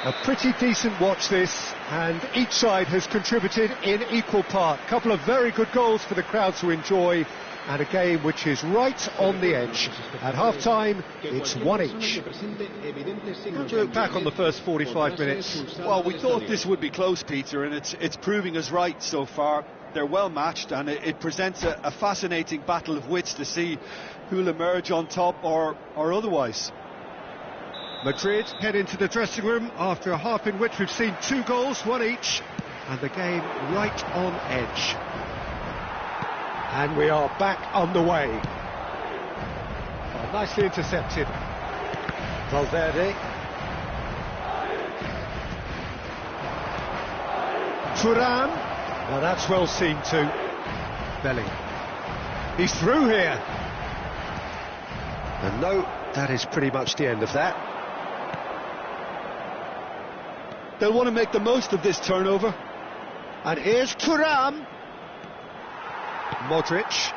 A pretty decent watch this, and each side has contributed in equal part. A couple of very good goals for the crowd to enjoy, and a game which is right on the edge. At half-time, it's one each. How do you look back on the first 45 minutes? Well, we thought this would be close, Peter, and it's proving us right so far. They're well matched, and it presents a fascinating battle of wits to see who'll emerge on top or otherwise. Madrid head into the dressing room after a half in which we've seen 2 goals, one each, and the game right on edge. And we are back underway. Oh, nicely intercepted. Valverde. Thuram. Now that's well seen too. Belly. He's through here. And no, that is pretty much the end of that. They'll want to make the most of this turnover. And here's Thuram. Modric.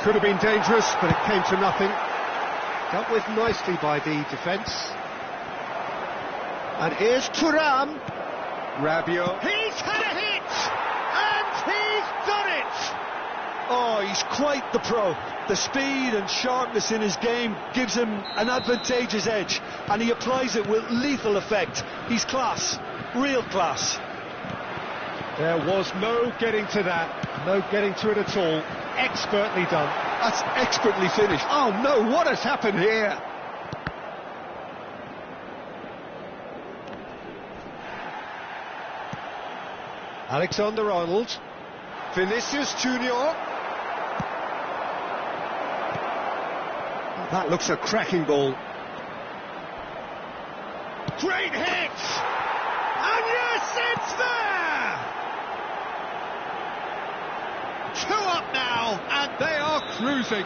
Could have been dangerous, but it came to nothing. Dealt with nicely by the defence. And here's Thuram. Rabiot. He's had a hit! And he's done it! Oh, he's quite the pro. The speed and sharpness in his game gives him an advantageous edge, and he applies it with lethal effect. He's class, real class. There was no getting to that, no getting to it at all. Expertly done. That's expertly finished. Oh no, what has happened here? Alexander-Arnold. Vinicius Junior. That looks a cracking ball. Great hit! And yes, it's there! 2 up now, and they are cruising.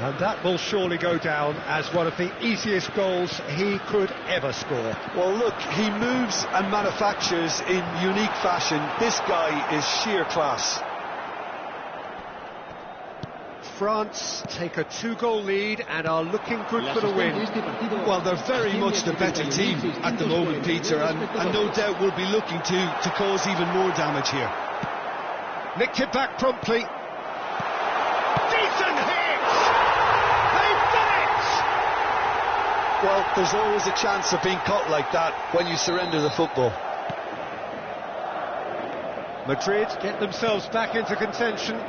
And that will surely go down as one of the easiest goals he could ever score. Well, look, he moves and manufactures in unique fashion. This guy is sheer class. France take a 2-goal lead and are looking good for the win. Well, they're very much the better team at the moment, Peter, and no doubt will be looking to cause even more damage here. Nicked it back promptly. Decent hit! They've done it! Well, there's always a chance of being caught like that when you surrender the football. Madrid get themselves back into contention.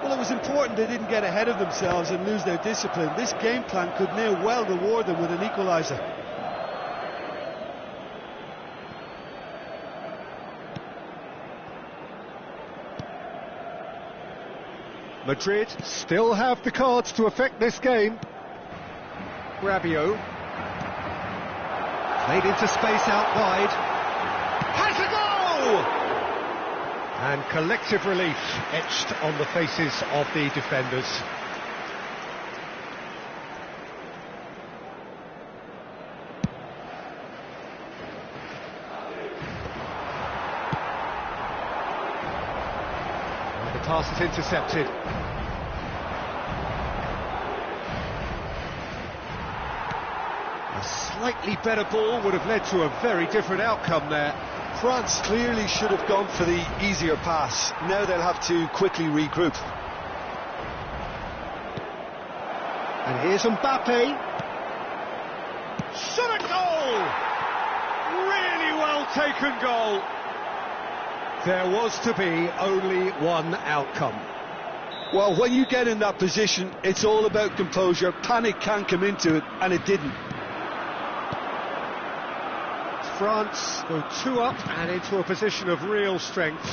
Well, it was important they didn't get ahead of themselves and lose their discipline. This game plan could near well reward them with an equaliser. Madrid still have the cards to affect this game. Rabiot. Played into space out wide. Has a goal! And collective relief etched on the faces of the defenders. And the pass is intercepted. A slightly better ball would have led to a very different outcome there. France clearly should have gone for the easier pass. Now they'll have to quickly regroup. And here's Mbappe. Shot a goal! Really well taken goal. There was to be only one outcome. Well, when you get in that position, it's all about composure. Panic can't come into it, and it didn't. France go 2 up and into a position of real strength.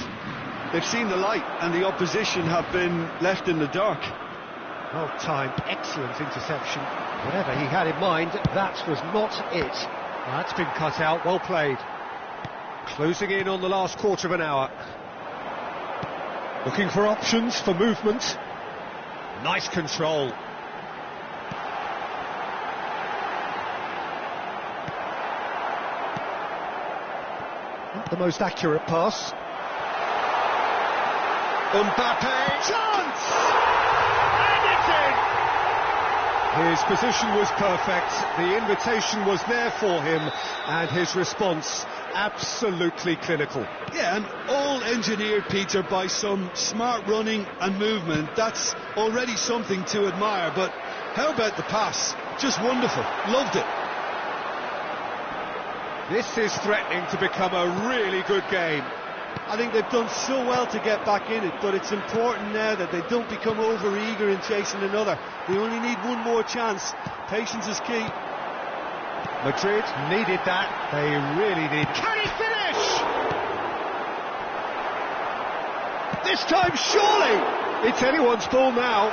They've seen the light and the opposition have been left in the dark. Well timed, excellent interception. Whatever he had in mind, that was not it. That's been cut out, well played. Closing in on the last quarter of an hour. Looking for options for movement. Nice control. Not the most accurate pass. Mbappe, chance! And it's in! His position was perfect, the invitation was there for him, and his response absolutely clinical. Yeah, and all engineered, Peter, by some smart running and movement. That's already something to admire, but how about the pass? Just wonderful, loved it. This is threatening to become a really good game. I think they've done so well to get back in it, but it's important now that they don't become over-eager in chasing another. They only need one more chance. Patience is key. Madrid needed that. They really need. Can he finish? This time, surely! It's anyone's ball now.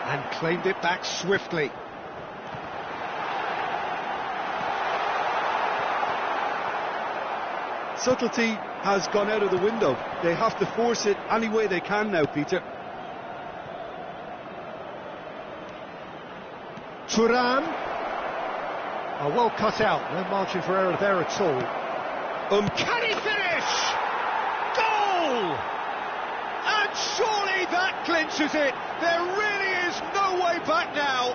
And claimed it back swiftly. Subtlety has gone out of the window. They have to force it any way they can now, Peter. Thuram. Oh, well cut out. No margin for error there at all. Can he finish? Goal! And surely that clinches it. There really is no way back now.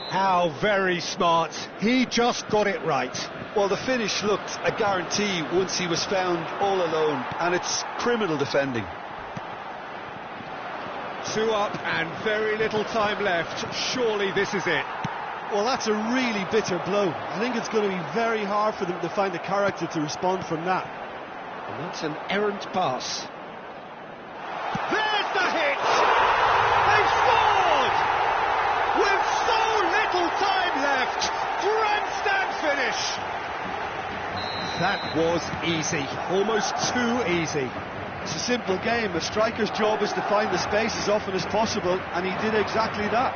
How very smart. He just got it right. Well, the finish looked a guarantee once he was found all alone, and it's criminal defending. 2 up and very little time left. Surely this is it. Well, that's a really bitter blow. I think it's going to be very hard for them to find the character to respond from that. And that's an errant pass. There's the hit! They've scored! With so little time left! Grandstand finish! That was easy, almost too easy. It's a simple game. A striker's job is to find the space as often as possible, and he did exactly that.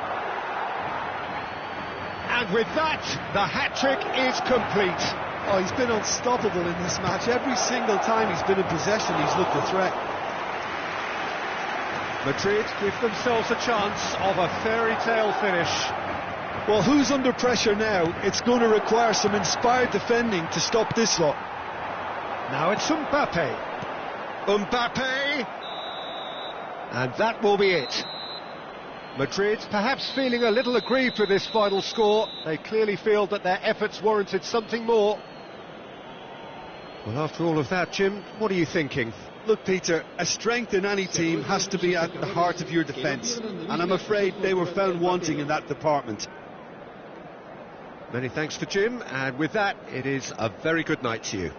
And with that, the hat-trick is complete. Oh, he's been unstoppable in this match. Every single time he's been in possession, he's looked a threat. Madrid give themselves a chance of a fairy tale finish. Well, who's under pressure now? It's going to require some inspired defending to stop this lot. Now it's Mbappe. Mbappe! And that will be it. Madrid perhaps feeling a little aggrieved with this final score. They clearly feel that their efforts warranted something more. Well, after all of that, Jim, what are you thinking? Look, Peter, a strength in any team has to be at the heart of your defence, and I'm afraid they were found wanting in that department. Many thanks to Jim, and with that, it is a very good night to you.